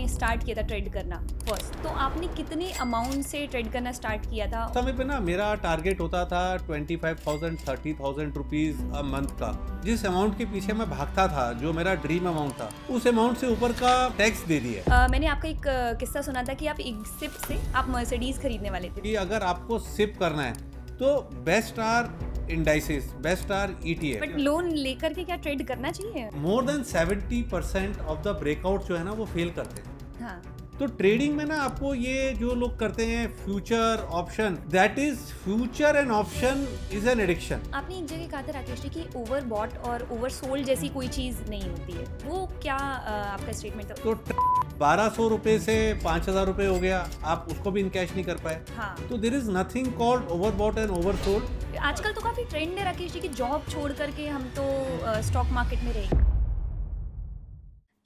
आपने स्टार्ट किया था ट्रेड करना फर्स्ट, तो आपने कितने अमाउंट से ट्रेड करना स्टार्ट किया था? समय पे ना मेरा टारगेट होता था 25,000 30,000 रुपीज अ मंथ का। जिस अमाउंट के पीछे मैं भागता था, जो मेरा ड्रीम अमाउंट था, उस अमाउंट से ऊपर का टैक्स दे दिया। मैंने आपका एक किस्सा सुना था कि आप एक सिप से आप मर्सिडीज खरीदने वाले थे। कि अगर आपको सिप करना है तो best are indices, best are ETF। But loan लेकर के क्या ट्रेड करना चाहिए? More than 70% of the breakout जो है ना वो फेल करते हैं। हाँ, तो ट्रेडिंग में ना आपको ये जो लोग करते हैं future option, that is future and option is an addiction. आपने एक जगह कहा था राकेश जी कि ओवर बॉट और ओवर सोल्ड जैसी कोई चीज नहीं होती है, वो क्या आपका स्टेटमेंट था? तो 1200 रुपए से 5,000 रुपए हो गया, आप उसको भी इनकैश नहीं कर पाए। हाँ, तो there is nothing called overbought and oversold. आजकल तो काफी ट्रेंड है राकेश जी कि जॉब छोड़ करके हम तो स्टॉक मार्केट में रहेंगे।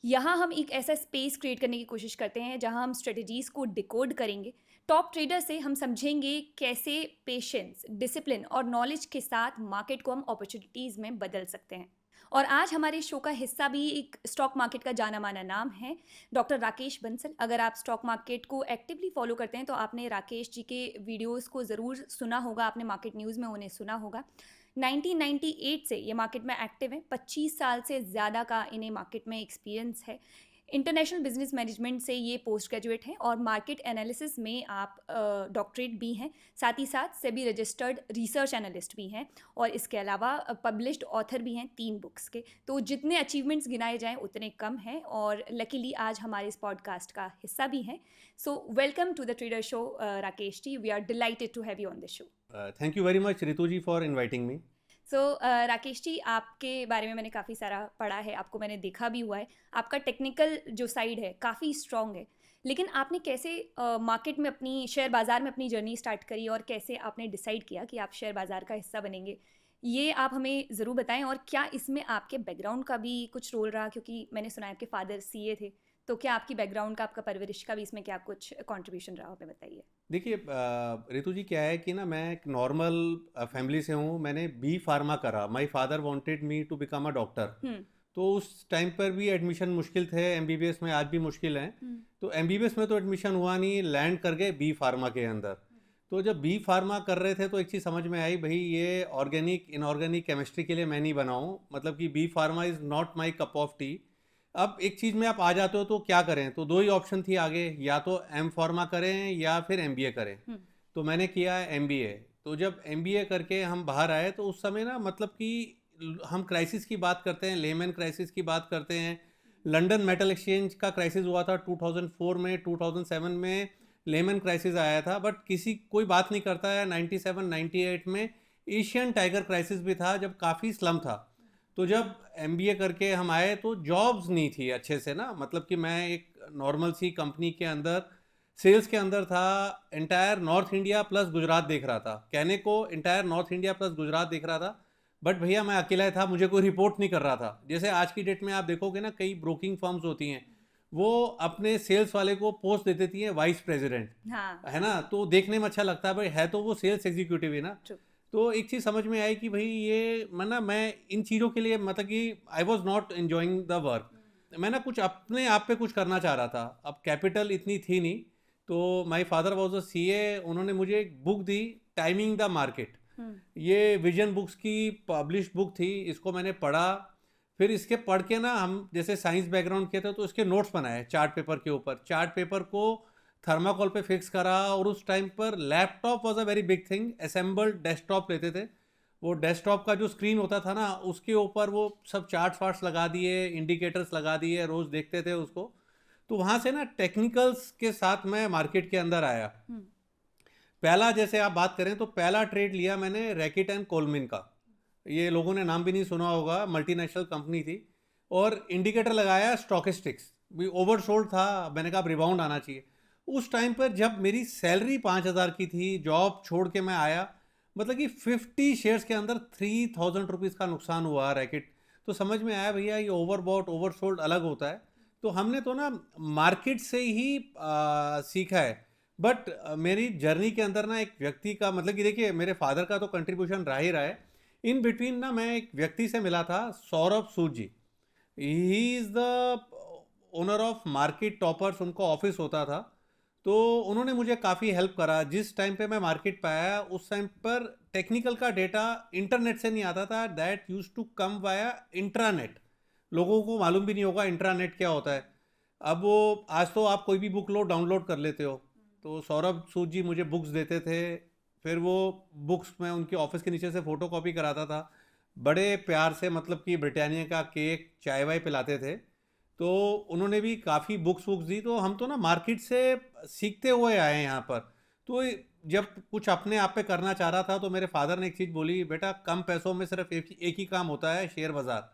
यहाँ हम एक ऐसा स्पेस क्रिएट करने की कोशिश करते हैं जहाँ हम स्ट्रेटजीज़ को डिकोड करेंगे। टॉप ट्रेडर से हम समझेंगे कैसे पेशेंस, डिसिप्लिन और नॉलेज के साथ मार्केट को हम अपॉर्चुनिटीज़ में बदल सकते हैं। और आज हमारे शो का हिस्सा भी एक स्टॉक मार्केट का जाना माना नाम है, डॉक्टर राकेश बंसल। अगर आप स्टॉक मार्केट को एक्टिवली फॉलो करते हैं तो आपने राकेश जी के वीडियोस को ज़रूर सुना होगा, आपने मार्केट न्यूज़ में उन्हें सुना होगा। 1998 से ये मार्केट में एक्टिव है, 25 साल से ज़्यादा का इन्हें मार्केट में एक्सपीरियंस है। इंटरनेशनल बिजनेस मैनेजमेंट से ये पोस्ट ग्रेजुएट हैं और मार्केट एनालिसिस में आप डॉक्टरेट भी हैं, साथ ही साथ सेबी रजिस्टर्ड रिसर्च एनालिस्ट भी हैं और इसके अलावा पब्लिश्ड ऑथर भी हैं 3 बुक्स के। तो जितने अचीवमेंट्स गिनाए जाएं उतने कम हैं और लकीली आज हमारे इस पॉडकास्ट का हिस्सा भी हैं। So welcome to the trader show Rakesh ji, we are delighted to have you on the show. Thank you very much Ritu ji for inviting me. So Rakesh ji, आपके बारे में मैंने काफ़ी सारा पढ़ा है, आपको मैंने देखा भी हुआ है। आपका टेक्निकल जो साइड है काफ़ी स्ट्रॉन्ग है, लेकिन आपने कैसे मार्केट में अपनी शेयर बाज़ार में अपनी जर्नी स्टार्ट करी और कैसे आपने डिसाइड किया कि आप शेयर बाज़ार का हिस्सा बनेंगे, ये आप हमें ज़रूर बताएं। और क्या इसमें आपके बैकग्राउंड का भी कुछ रोल रहा, क्योंकि मैंने सुना है आपके फादर CA थे, तो क्या आपकी बैकग्राउंड का, आपका परवरिश का भी इसमें क्या कुछ कंट्रीब्यूशन रहा, हमें बताइए। देखिए रितु जी, क्या है कि ना मैं एक नॉर्मल फैमिली से हूँ। मैंने बी फार्मा करा। My father wanted me to become a doctor. Hmm. तो उस टाइम पर भी एडमिशन मुश्किल थे, MBBS में आज भी मुश्किल है। तो MBBS में तो एडमिशन हुआ नहीं, लैंड कर गए बी फार्मा के अंदर। तो जब बी फार्मा कर रहे थे तो एक चीज़ समझ में आई, भाई ये ऑर्गेनिक इनऑर्गेनिक केमिस्ट्री के लिए मैं नहीं बनाऊँ, मतलब कि B pharma is not my cup of tea. अब एक चीज़ में आप आ जाते हो तो क्या करें, तो 2 ही ऑप्शन थी आगे, या तो M फार्मा करें या फिर MBA करें। तो मैंने किया MBA। तो जब MBA करके हम बाहर आए तो उस समय ना, मतलब कि हम क्राइसिस की बात करते हैं, लेमन क्राइसिस की बात करते हैं। लंदन मेटल एक्सचेंज का क्राइसिस हुआ था 2004 में, 2007 में लेमन क्राइसिस आया था, बट कोई बात नहीं करता है। 97 98 में एशियन टाइगर क्राइसिस भी था, जब काफ़ी स्लम था। तो जब MBA करके हम आए तो जॉब्स नहीं थी अच्छे से ना, मतलब कि मैं एक नॉर्मल सी कंपनी के अंदर सेल्स के अंदर था। Entire north India plus Gujarat देख रहा था, कहने को entire north India plus Gujarat देख रहा था, बट भैया मैं अकेला ही था, मुझे कोई रिपोर्ट नहीं कर रहा था। जैसे आज की डेट में आप देखोगे ना, कई ब्रोकिंग फर्म्स होती हैं, वो अपने सेल्स वाले को पोस्ट दे देती हैं वाइस प्रेसिडेंट, हाँ, है ना। तो देखने में अच्छा लगता है, भाई है तो वो सेल्स एग्जीक्यूटिव है ना। ट्रू। तो एक चीज़ समझ में आई कि भाई ये मैं इन चीज़ों के लिए, मतलब कि I was not enjoying the work. मैं ना कुछ अपने आप पे कुछ करना चाह रहा था। अब कैपिटल इतनी थी नहीं, तो my father was a CA। उन्होंने मुझे एक book the, timing the market. ये विजन बुक्स की पब्लिश बुक थी, इसको मैंने पढ़ा। फिर इसके पढ़ के ना, हम जैसे साइंस बैकग्राउंड के थे तो इसके नोट्स बनाए चार्ट पेपर के ऊपर। चार्ट पेपर को थर्माकोल पे फिक्स करा, और उस टाइम पर laptop was a very big thing. Assembled desktop लेते थे, वो डेस्कटॉप का जो स्क्रीन होता था ना, उसके ऊपर वो सब चार्ट्स वार्ट्स लगा दिए, इंडिकेटर्स लगा दिए, रोज़ देखते थे उसको। तो वहाँ से ना टेक्निकल्स के साथ मैं मार्केट के अंदर आया। पहला, जैसे आप बात करें तो पहला ट्रेड लिया मैंने रैकेट एंड कोलमिन का। ये लोगों ने नाम भी नहीं सुना होगा, मल्टीनेशनल कंपनी थी। और इंडिकेटर लगाया स्टॉकिस्टिक्स भी, ओवरसोल्ड था। मैंने कहा रिबाउंड आना चाहिए। उस टाइम पर जब मेरी सैलरी 5,000 की थी, जॉब छोड़ के मैं आया, मतलब कि 50 शेयर्स के अंदर 3,000 रुपीज़ का नुकसान हुआ रैकेट। तो समझ में आया भैया ये ओवरबॉट ओवरसोल्ड अलग होता है। तो हमने तो ना मार्केट से ही सीखा है। बट मेरी जर्नी के अंदर ना एक व्यक्ति का, मतलब कि देखिए मेरे फादर का तो कंट्रीब्यूशन रहा ही रहा है। इन बिटवीन ना मैं एक व्यक्ति से मिला था, Saurabh Sood ji. He is the owner of market toppers, उनका ऑफिस होता था। तो उन्होंने मुझे काफ़ी हेल्प करा। जिस टाइम पे मैं मार्केट पे आया उस टाइम पर टेक्निकल का डेटा इंटरनेट से नहीं आता था, that use to come via intranet. लोगों को मालूम भी नहीं होगा इंट्रानेट क्या होता है। अब वो आज तो आप कोई भी बुक लो डाउनलोड कर लेते हो। तो सौरभ सूद जी मुझे बुक्स देते थे, फिर वो बुक्स मैं उनके ऑफिस के नीचे से फ़ोटो कॉपी कराता था। बड़े प्यार से, मतलब कि ब्रिटानिया का केक, चाय वाय पिलाते थे। तो उन्होंने भी काफ़ी बुक्स वुक्स दी। तो हम तो ना मार्केट से सीखते हुए आए हैं यहाँ पर। तो जब कुछ अपने आप पे करना चाह रहा था तो मेरे फादर ने एक चीज़ बोली, बेटा कम पैसों में सिर्फ एक ही काम होता है, शेयर बाज़ार।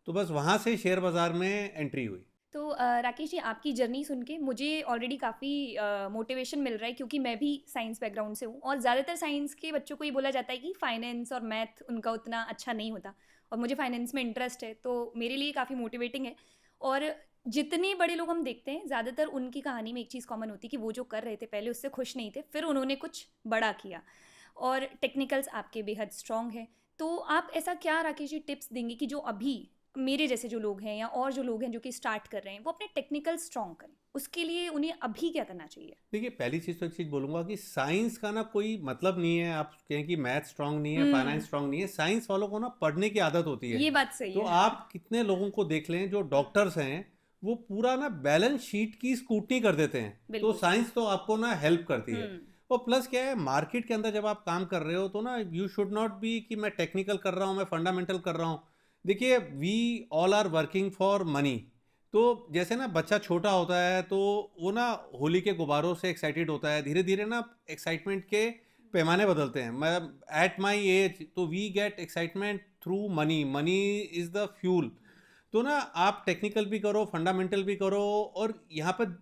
तो बस वहाँ से शेयर बाज़ार में एंट्री हुई। तो राकेश जी, आपकी जर्नी सुन के मुझे ऑलरेडी काफ़ी मोटिवेशन मिल रहा है, क्योंकि मैं भी साइंस बैकग्राउंड से हूँ और ज़्यादातर साइंस के बच्चों को ये बोला जाता है कि फाइनेंस और मैथ उनका उतना अच्छा नहीं होता, और मुझे फाइनेंस में इंटरेस्ट है, तो मेरे लिए काफ़ी मोटिवेटिंग है। और जितने बड़े लोग हम देखते हैं, ज़्यादातर उनकी कहानी में एक चीज़ कॉमन होती है कि वो जो कर रहे थे पहले उससे खुश नहीं थे, फिर उन्होंने कुछ बड़ा किया, और टेक्निकल्स आपके बेहद स्ट्रॉन्ग है। तो आप ऐसा क्या राकेश जी टिप्स देंगे कि जो अभी मेरे जैसे जो लोग हैं या और जो लोग हैं जो कि स्टार्ट कर रहे हैं, वो अपने टेक्निकल स्ट्रॉन्ग करें, उसके लिए उन्हें अभी क्या करना चाहिए? देखिए, पहली चीज़ तो एक चीज़ बोलूँगा कि साइंस का ना कोई मतलब नहीं है आप कहें कि मैथ स्ट्रांग नहीं है, फाइनेंस स्ट्रांग नहीं है। साइंस वालों को ना पढ़ने की आदत होती है। ये बात सही तो है। आप कितने लोगों को देख लें जो डॉक्टर्स हैं, वो पूरा ना बैलेंस शीट की स्क्रूटनी कर देते हैं। तो बिल्कुल। साइंस तो आपको ना हेल्प करती है। हम्म। और प्लस क्या है, मार्केट के अंदर जब आप काम कर रहे हो तो ना यू शुड नॉट बी कि मैं टेक्निकल कर रहा हूँ, मैं फंडामेंटल कर रहा हूँ। देखिए, we all are working for money. तो जैसे ना बच्चा छोटा होता है तो वो ना होली के गुब्बारों से एक्साइटेड होता है, धीरे धीरे ना एक्साइटमेंट के पैमाने बदलते हैं। मैं एट माई एज तो we get excitement through money, money is the fuel. तो ना आप टेक्निकल भी करो, फंडामेंटल भी करो। और यहाँ पर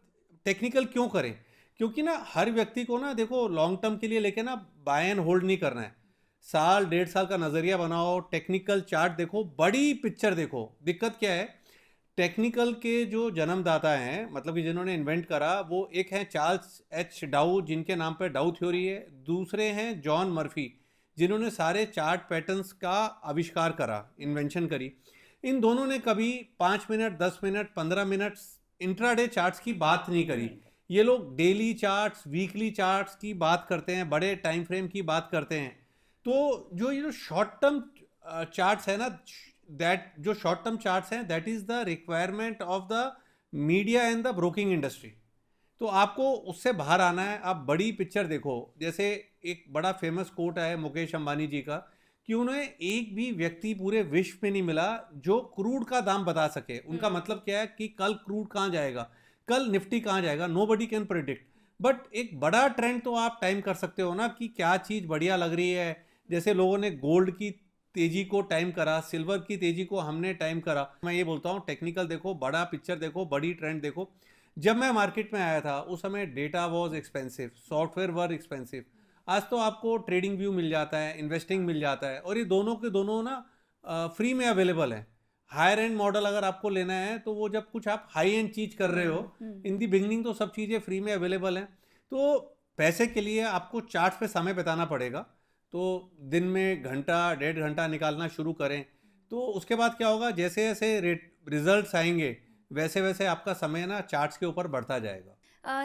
टेक्निकल क्यों करें? क्योंकि ना हर व्यक्ति को ना देखो लॉन्ग टर्म के लिए लेके ना बाय एंड होल्ड नहीं करना है। साल डेढ़ साल का नज़रिया बनाओ, टेक्निकल चार्ट देखो, बड़ी पिक्चर देखो। दिक्कत क्या है, टेक्निकल के जो जन्मदाता हैं, मतलब कि जिन्होंने इन्वेंट करा, वो एक हैं चार्ल्स एच डाउ, जिनके नाम पे डाउ थ्योरी है। दूसरे हैं जॉन मर्फी, जिन्होंने सारे चार्ट पैटर्न्स का आविष्कार करा, इन्वेंशन करी। इन दोनों ने कभी 5 minute, 10 minute, 15 minute intraday charts की बात नहीं करी। ये लोग डेली चार्ट्स, वीकली चार्ट्स की बात करते हैं, बड़े टाइम फ्रेम की बात करते हैं। तो जो ये जो शॉर्ट टर्म चार्ट्स है ना, दैट जो शॉर्ट टर्म चार्ट्स हैं, that is the requirement of the media and the broking industry. तो आपको उससे बाहर आना है, आप बड़ी पिक्चर देखो। जैसे एक बड़ा फेमस कोट है मुकेश अंबानी जी का, कि उन्हें एक भी व्यक्ति पूरे विश्व में नहीं मिला जो क्रूड का दाम बता सके। उनका मतलब क्या है कि कल क्रूड कहाँ जाएगा, कल निफ्टी कहाँ जाएगा, नोबडी कैन प्रिडिक्ट। बट एक बड़ा ट्रेंड तो आप टाइम कर सकते हो ना, कि क्या चीज़ बढ़िया लग रही है। जैसे लोगों ने गोल्ड की तेजी को टाइम करा, सिल्वर की तेजी को हमने टाइम करा। मैं ये बोलता हूँ, टेक्निकल देखो, बड़ा पिक्चर देखो, बड़ी ट्रेंड देखो। जब मैं मार्केट में आया था उस समय data was expensive, software were expensive. आज तो आपको ट्रेडिंग व्यू मिल जाता है, इन्वेस्टिंग मिल जाता है, और ये दोनों के दोनों ना फ्री में अवेलेबल है। हायर एंड मॉडल अगर आपको लेना है तो वो जब कुछ आप हाई एंड चीज़ कर रहे हो, इन दी बिगनिंग तो सब चीज़ें फ्री में अवेलेबल हैं। तो पैसे के लिए आपको चार्ट्स पे समय बिताना पड़ेगा। तो दिन में घंटा डेढ़ घंटा निकालना शुरू करें, तो उसके बाद क्या होगा, जैसे जैसे रिजल्ट्स आएंगे वैसे वैसे आपका समय ना चार्ट्स के ऊपर बढ़ता जाएगा।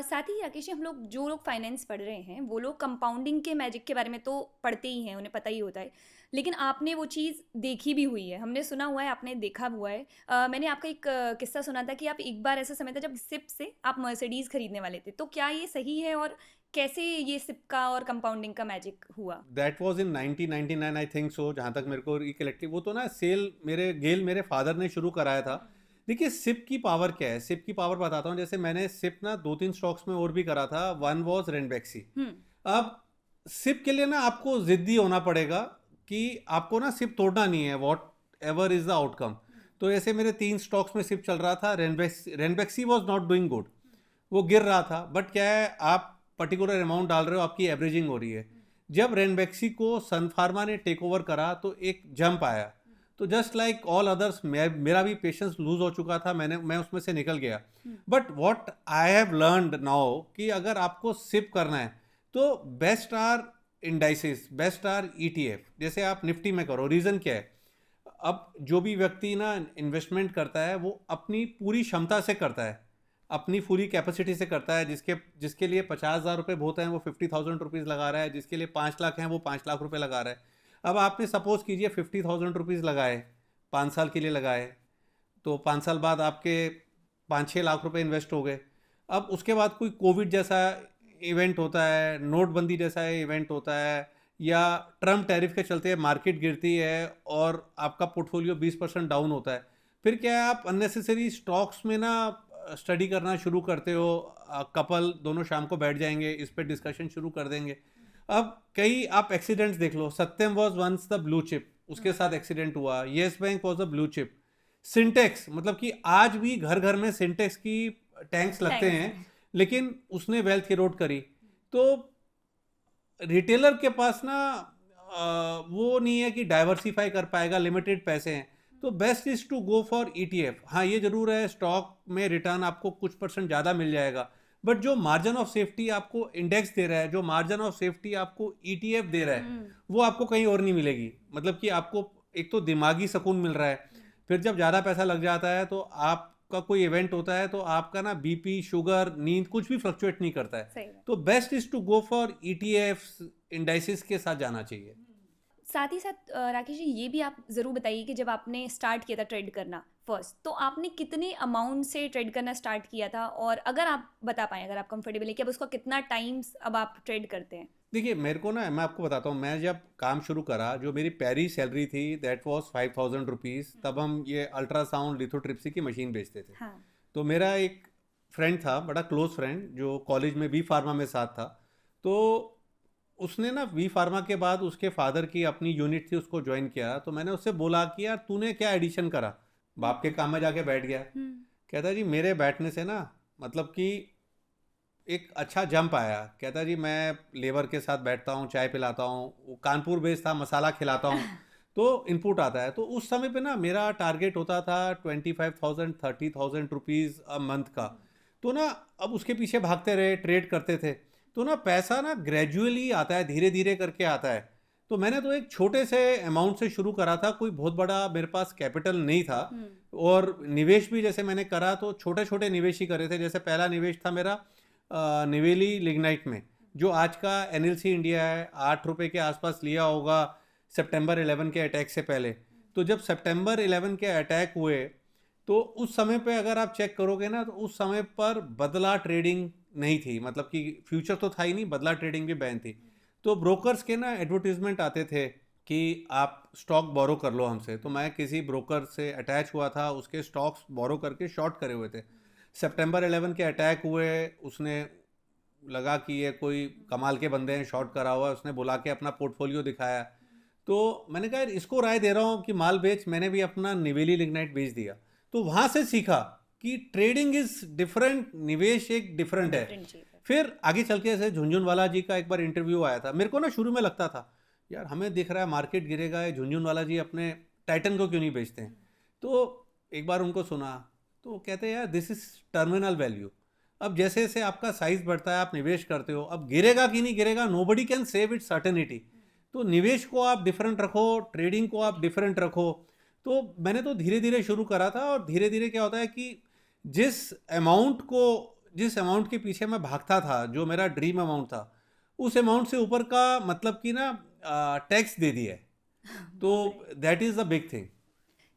साथ ही राकेश जी, हम लोग जो लोग फाइनेंस पढ़ रहे हैं वो लोग कंपाउंडिंग के मैजिक के बारे में तो पढ़ते ही हैं, उन्हें पता ही होता है, लेकिन आपने वो चीज़ देखी भी हुई है, हमने सुना हुआ है, आपने देखा हुआ है। मैंने आपका एक किस्सा सुना था कि आप एक बार ऐसा समय था जब सिप से आप मर्सिडीज़ खरीदने वाले थे, तो क्या ये सही है, और कैसे ये सिप का और कंपाउंडिंग का मैजिक हुआ? That was in 1999 I think so, जहाँ तक मेरे को रिकलेक्टिव। वो तो ना सेल मेरे फादर ने शुरू कराया था। देखिए, सिप की पावर क्या है, सिप की पावर बताता हूँ। जैसे मैंने सिप ना 2-3 स्टॉक्स में और भी करा था। One was Ranbaxy. हम्म। अब सिप के लिए ना आपको जिद्दी होना पड़ेगा कि आपको ना सिप तोड़ना नहीं है, what ever is the outcome. तो ऐसे मेरे 3 स्टॉक्स में सिप चल रहा था। Ranbaxy was not doing good, वो गिर रहा था। बट क्या है, आप पर्टिकुलर अमाउंट डाल रहे हो, आपकी एवरेजिंग हो रही है। जब रेनबैक्सी को सन फार्मा ने टेक ओवर करा तो एक जंप आया। तो जस्ट लाइक ऑल अदर्स, मेरा भी पेशेंस लूज हो चुका था, मैं उसमें से निकल गया। But what I have learned now, कि अगर आपको सिप करना है तो best are indices, best are ETF. जैसे आप निफ्टी में करो। रीज़न क्या है, अब जो भी व्यक्ति ना इन्वेस्टमेंट करता है वो अपनी पूरी क्षमता से करता है। अपनी पूरी कैपेसिटी से करता है, जिसके लिए 50,000 रुपये बहुत हैं वो 50,000 रुपीज़ लगा रहा है, जिसके लिए 5 लाख हैं वो 5 लाख रुपए लगा रहा है। अब आपने सपोज कीजिए 50,000 रुपीज़ लगाए, 5 साल के लिए लगाए, तो 5 साल बाद आपके 5-6 लाख रुपए इन्वेस्ट हो गए। अब उसके बाद कोई कोविड जैसा इवेंट होता है, नोटबंदी जैसा इवेंट होता है, या ट्रम्प टैरिफ के चलते मार्केट गिरती है और आपका पोर्टफोलियो 20% डाउन होता है, फिर क्या है, आप अननेसेसरी स्टॉक्स में ना स्टडी करना शुरू करते हो। कपल दोनों शाम को बैठ जाएंगे, इस पर डिस्कशन शुरू कर देंगे। अब कई आप एक्सीडेंट्स देख लो, Satyam was once the blue chip, उसके साथ एक्सीडेंट हुआ। Yes Bank was the blue chip. Sintex, मतलब कि आज भी घर घर में सिंटेक्स की टैंक्स लगते हैं, लेकिन उसने वेल्थ इरोड करी। तो रिटेलर के पास ना वो नहीं है कि डाइवर्सिफाई कर पाएगा, लिमिटेड पैसे हैं, तो best is to go for ETF। हाँ, ये जरूर है, स्टॉक में रिटर्न आपको कुछ % ज़्यादा मिल जाएगा, बट जो मार्जिन ऑफ सेफ्टी आपको इंडेक्स दे रहा है, जो मार्जिन ऑफ सेफ्टी आपको ETF दे रहा है, वो आपको कहीं और नहीं मिलेगी। मतलब कि आपको एक तो दिमागी सुकून मिल रहा है, फिर जब ज़्यादा पैसा लग जाता है तो आपका कोई इवेंट होता है तो आपका ना BP, शुगर, नींद कुछ भी फ्लक्चुएट नहीं करता है। तो best is to go for ETFs, indices के साथ जाना चाहिए। साथ ही साथ राकेश जी, ये भी आप ज़रूर बताइए कि जब आपने स्टार्ट किया था ट्रेड करना फर्स्ट, तो आपने कितने अमाउंट से ट्रेड करना स्टार्ट किया था, और अगर आप बता पाएँ, अगर आप कंफर्टेबल है, कि अब उसका कितना टाइम्स अब आप ट्रेड करते हैं? देखिए, मेरे को ना, मैं आपको बताता हूँ, मैं जब काम शुरू करा, जो मेरी पहली सैलरी थी दैट वाज 5,000 रुपीज़। तब हम ये अल्ट्रासाउंड लिथोट्रिप्सी की मशीन बेचते थे। हाँ। तो मेरा एक फ्रेंड था, बड़ा क्लोज फ्रेंड, जो कॉलेज में बी फार्मा में साथ था। तो उसने ना बी फार्मा के बाद उसके फादर की अपनी यूनिट थी, उसको ज्वाइन किया। तो मैंने उससे बोला कि यार तूने क्या एडिशन करा, बाप के काम में जाके बैठ गया। कहता जी मेरे बैठने से ना, मतलब कि एक अच्छा जंप आया। कहता जी मैं लेबर के साथ बैठता हूँ, चाय पिलाता हूँ, वो कानपुर बेस्ड था, मसाला खिलाता हूँ, तो इनपुट आता है। तो उस समय पे ना मेरा टारगेट होता था 25,000 30,000 रुपीज़ अ मंथ का। तो ना अब उसके पीछे भागते रहे, ट्रेड करते थे। तो ना पैसा ना ग्रेजुअली आता है, धीरे धीरे करके आता है। तो मैंने तो एक छोटे से अमाउंट से शुरू करा था, कोई बहुत बड़ा मेरे पास कैपिटल नहीं था। और निवेश भी जैसे मैंने करा तो छोटे छोटे निवेश ही करे थे। जैसे पहला निवेश था मेरा निवेली लिग्नाइट में, जो आज का NLC इंडिया है। 8 रुपये के आसपास लिया होगा सितंबर 11 के अटैक से पहले। तो जब सितंबर 11 के अटैक हुए, तो उस समय पे अगर आप चेक करोगे ना, तो उस समय पर बदला ट्रेडिंग नहीं थी, मतलब कि फ्यूचर तो था ही नहीं, बदला ट्रेडिंग भी बैन थी। तो ब्रोकर्स के ना एडवर्टीजमेंट आते थे कि आप स्टॉक बोरो कर लो हमसे। तो मैं किसी ब्रोकर से अटैच हुआ था, उसके स्टॉक्स बोरो करके शॉर्ट करे हुए थे। सितंबर 11 के अटैक हुए, उसने लगा कि ये कोई कमाल के बंदे हैं, शॉर्ट करा हुआ है, उसने बुला के अपना पोर्टफोलियो दिखाया। तो मैंने कहा इसको राय दे रहा हूँ कि माल बेच। मैंने भी अपना निवेली लिग्नाइट बेच दिया। तो वहाँ से सीखा कि ट्रेडिंग इज डिफरेंट, निवेश एक डिफरेंट है। फिर आगे चल के ऐसे झुनझुनवाला जी का एक बार इंटरव्यू आया था। मेरे को ना शुरू में लगता था यार हमें दिख रहा है मार्केट गिरेगा, झुनझुनवाला जी अपने टाइटन को क्यों नहीं बेचते हैं। तो एक बार उनको सुना तो कहते हैं यार दिस इज टर्मिनल वैल्यू। अब जैसे जैसे आपका साइज बढ़ता है, आप निवेश करते हो, अब गिरेगा कि नहीं गिरेगा nobody can say with certainty. तो निवेश को आप डिफरेंट रखो, ट्रेडिंग को आप डिफरेंट रखो। तो मैंने तो धीरे धीरे शुरू करा था, और धीरे धीरे क्या होता है कि जिस अमाउंट के पीछे मैं भागता था, जो मेरा ड्रीम अमाउंट था, उस अमाउंट से ऊपर का मतलब कि ना टैक्स दे दिया है। तो that is the big thing.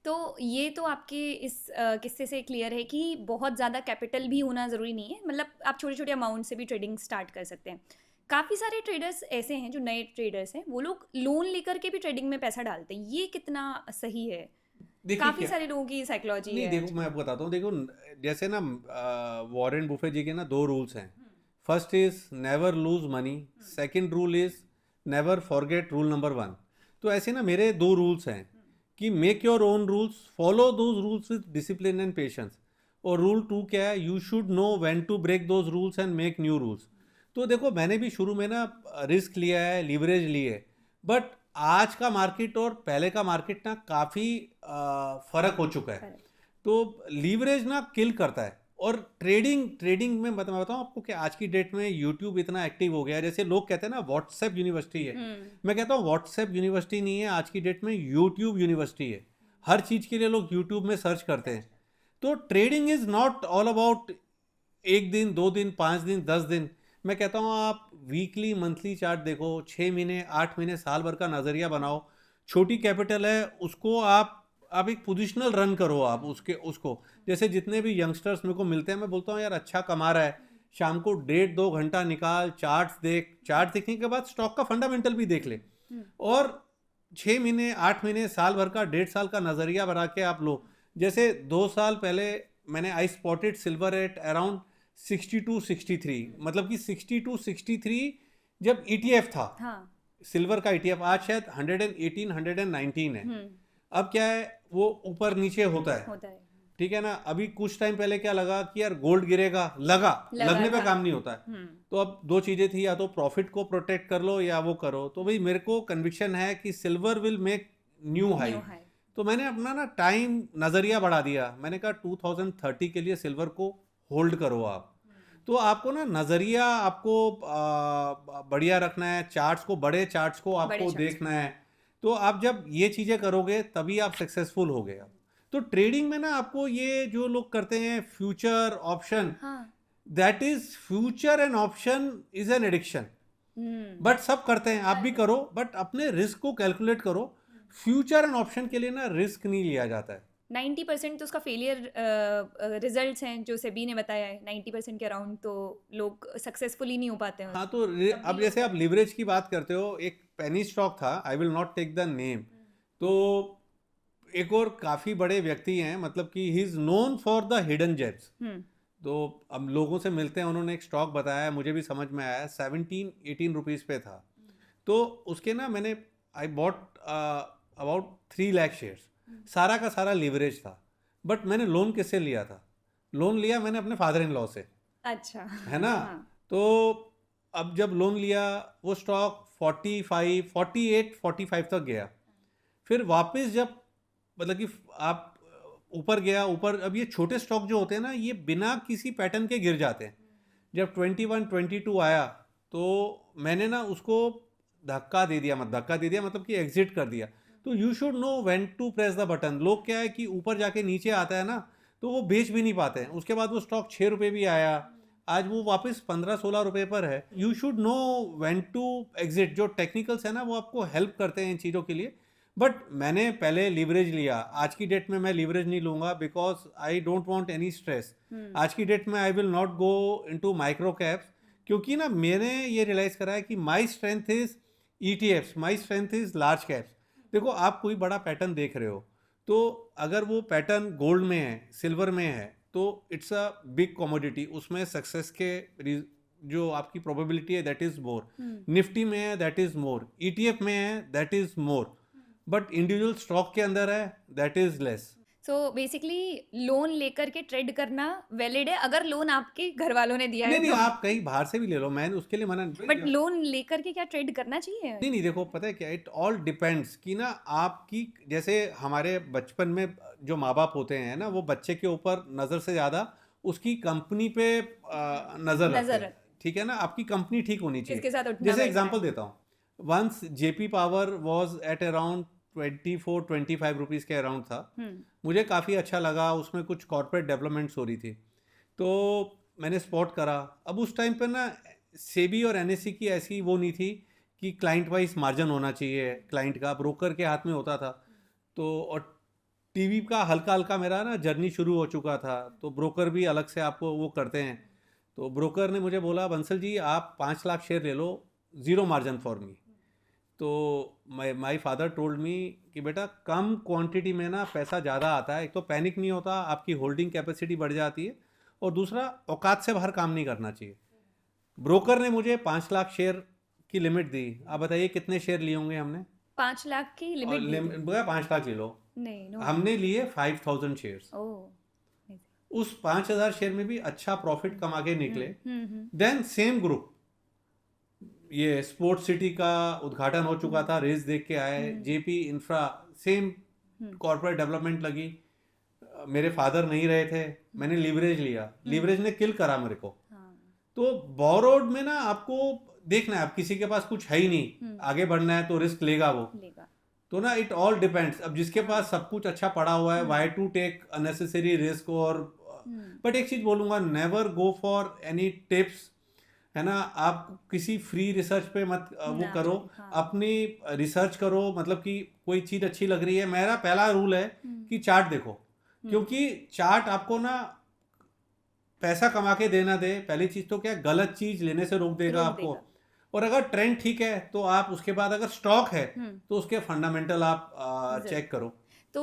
तो ये तो आपके इस किस्से से क्लियर है कि बहुत ज़्यादा कैपिटल भी होना ज़रूरी नहीं है, मतलब आप छोटे छोटे अमाउंट से भी ट्रेडिंग स्टार्ट कर सकते हैं। काफ़ी सारे ट्रेडर्स ऐसे हैं जो नए ट्रेडर्स हैं, वो लोग लोन लेकर के भी ट्रेडिंग में पैसा डालते हैं, ये कितना सही है? काफ़ी सारे लोगों की साइकोलॉजी नहीं, है। देखो मैं आपको बताता हूँ। देखो जैसे ना वॉरेन बुफे जी के ना 2 रूल्स हैं। First is never lose money, second rule is never forget rule number 1। तो ऐसे ना मेरे 2 रूल्स हैं कि make your own rules, follow those rules with discipline and patience. और रूल 2 क्या है, you should know when to break those rules and make new rules. तो देखो मैंने भी शुरू में ना रिस्क लिया है, लीवरेज ली है, बट आज का मार्केट और पहले का मार्केट ना काफ़ी फर्क हो चुका है। तो लीवरेज ना किल करता है। और ट्रेडिंग में मैं बताऊँ आपको कि आज की डेट में यूट्यूब इतना एक्टिव हो गया है। जैसे लोग कहते हैं ना व्हाट्सएप यूनिवर्सिटी है, मैं कहता हूँ व्हाट्सएप यूनिवर्सिटी नहीं है, आज की डेट में यूट्यूब यूनिवर्सिटी है। हर चीज़ के लिए लोग यूट्यूब में सर्च करते हैं। तो trading is not all about 1 दिन 2 दिन 5 दिन 10 दिन, मैं कहता हूँ आप वीकली मंथली चार्ट देखो, 6 महीने 8 महीने साल भर का नज़रिया बनाओ। छोटी कैपिटल है उसको आप एक पोजिशनल रन करो, आप उसको जैसे जितने भी यंगस्टर्स मेरे को मिलते हैं मैं बोलता हूँ यार अच्छा कमा रहा है, शाम को 1.5-2 घंटा निकाल, चार्ट्स देख, चार्ट देखने के बाद स्टॉक का फंडामेंटल भी देख ले, और 6 महीने 8 महीने साल भर का 1.5 साल का नज़रिया बना के आप लो। जैसे 2 साल पहले मैंने आई स्पॉटेड सिल्वर एट अराउंड 62-63, मतलब कि 62-63 जब ETF था, हाँ। सिल्वर का ETF, आज शायद 118-119 है। अब क्या है वो ऊपर नीचे होता है, ठीक है ना। अभी कुछ टाइम पहले क्या लगा कि यार गोल्ड गिरेगा, लगने पे काम नहीं होता है। तो अब दो चीजें थी, या तो प्रॉफिट को प्रोटेक्ट कर लो या वो करो। तो भाई मेरे को कन्विक्शन है कि silver will make new high. तो मैंने अपना ना टाइम नजरिया बढ़ा दिया, मैंने कहा 2030 के लिए सिल्वर को होल्ड करो आप। तो आपको ना नजरिया आपको बढ़िया रखना है, चार्ट्स को, बड़े चार्ट्स को आपको देखना है। तो आप जब ये चीजें करोगे तभी आप सक्सेसफुल हो गए। तो ट्रेडिंग में ना आपको ये जो लोग करते हैं future option, that is future and option is an addiction. But सब करते हैं, आप भी करो, बट अपने रिस्क को कैलकुलेट करो। फ्यूचर एंड ऑप्शन के लिए ना रिस्क नहीं लिया जाता है। 90% तो उसका फेलियर रिजल्ट्स हैं जो सेबी ने बताया है, 90% के अराउंड तो लोग सक्सेसफुल ही नहीं हो पाते हैं। हाँ, तो अब जैसे आप लिवरेज की बात करते हो, एक पेनी स्टॉक था, I will not take the name. तो एक और काफ़ी बड़े व्यक्ति हैं, मतलब कि he is known for the hidden gems. तो अब लोगों से मिलते हैं, उन्होंने एक स्टॉक बताया, मुझे भी समझ में आया, 17-18 रुपीज़ पे था। तो उसके ना मैंने I bought about 3 lakh shares, सारा का सारा लिवरेज था। बट मैंने लोन किससे लिया था? लोन लिया मैंने अपने फादर इन लॉ से। अच्छा, है ना। हाँ। तो अब जब लोन लिया वो स्टॉक 45, 48, 45 तक गया। फिर वापस जब मतलब कि आप ऊपर गया, ऊपर, अब ये छोटे स्टॉक जो होते हैं ना, ये बिना किसी पैटर्न के गिर जाते हैं। जब 21, 22 आया तो मैंने ना उसको धक्का दे दिया, मतलब कि एग्जिट कर दिया। तो you should know when to press the button. लोग क्या है कि ऊपर जाके नीचे आता है ना, तो वो बेच भी नहीं पाते हैं। उसके बाद वो स्टॉक 6 रुपये भी आया, आज वो वापस 15-16 रुपये पर है। You should know when to exit. जो टेक्निकल्स है ना वो आपको हेल्प करते हैं इन चीज़ों के लिए। बट मैंने पहले लिवरेज लिया, आज की डेट में मैं लिवरेज नहीं लूंगा, because I don't want any stress. आज की डेट में आई will not go into micro caps, क्योंकि ना मैंने ये रियलाइज करा है कि my strength is ETFs, my strength is large caps. देखो आप कोई बड़ा पैटर्न देख रहे हो, तो अगर वो पैटर्न गोल्ड में है, सिल्वर में है, तो इट्स अ बिग कमोडिटी, उसमें सक्सेस के जो आपकी प्रोबेबिलिटी है दैट इज मोर। निफ्टी में है दैट इज मोर, ETF में है that is more, but individual stock के अंदर है that is less. So basically loan लेकर के ट्रेड करना वैलिड है अगर लोन आपके घर वालों ने दिया है। नहीं, आप कहीं बाहर से भी ले लो, मैंने उसके लिए मना नहीं। बट लोन लेकर के क्या ट्रेड करना चाहिए? नहीं, देखो पता है क्या, इट ऑल डिपेंड्स कि ना आपकी, जैसे हमारे बचपन में जो माँ बाप होते हैं ना, वो बच्चे के ऊपर नज़र से ज़्यादा उसकी कंपनी पे नज़र रखते हैं। ठीक है ना, आपकी कंपनी ठीक होनी चाहिए। जैसे एग्जांपल देता हूँ, once JP power was at around 24-25 rupees के अराउंड था। मुझे काफ़ी अच्छा लगा, उसमें कुछ कॉर्पोरेट डेवलपमेंट्स हो रही थी, तो मैंने स्पॉट करा। अब उस टाइम पे ना सेबी और NSE की ऐसी वो नहीं थी कि क्लाइंट वाइज मार्जिन होना चाहिए, क्लाइंट का ब्रोकर के हाथ में होता था। तो और टीवी का हल्का हल्का मेरा ना जर्नी शुरू हो चुका था, तो ब्रोकर भी अलग से आपको वो करते हैं। तो ब्रोकर ने मुझे बोला, बंसल जी आप 5 लाख शेयर ले लो, ज़ीरो मार्जिन फॉर मी। तो माई फादर टोल्ड मी कि बेटा कम क्वांटिटी में ना पैसा ज़्यादा आता है, एक तो पैनिक नहीं होता, आपकी होल्डिंग कैपेसिटी बढ़ जाती है, और दूसरा औकात से बाहर काम नहीं करना चाहिए। ब्रोकर ने मुझे 5 लाख शेयर की लिमिट दी। आप बताइए कितने शेयर लिए होंगे हमने? 5 लाख की लिमिट बोला 5 लाख ले लो। नहीं, no. हमने लिए 5000 शेयर्स। उस 5000 शेयर में भी अच्छा प्रॉफिट कमा के निकले। देन सेम ग्रुप, ये स्पोर्ट्स सिटी का उद्घाटन हो चुका था, रेस देख के आए, JP infra, same corporate development लगी, मेरे फादर नहीं रहे थे, मैंने लिवरेज लिया, लिवरेज ने किल करा मेरे को। तो बोरोड में ना आपको देखना है, आप किसी के पास कुछ है ही नहीं, आगे बढ़ना है तो रिस्क लेगा वो। तो ना इट ऑल डिपेंड्स। अब जिसके पास सब कुछ अच्छा पड़ा हुआ है, why to take unnecessary risk और बट एक चीज बोलूंगा, never go for any tips, है ना। आप किसी फ्री रिसर्च पे मत वो करो, अपनी रिसर्च करो। मतलब कि कोई चीज अच्छी लग रही है, मेरा पहला रूल है कि चार्ट देखो, क्योंकि चार्ट आपको ना पैसा कमा के देना दे, पहली चीज तो क्या, गलत चीज लेने से रोक देगा आपको। और अगर ट्रेंड ठीक है तो आप उसके बाद अगर स्टॉक है तो उसके फंडामेंटल आप चेक करो। तो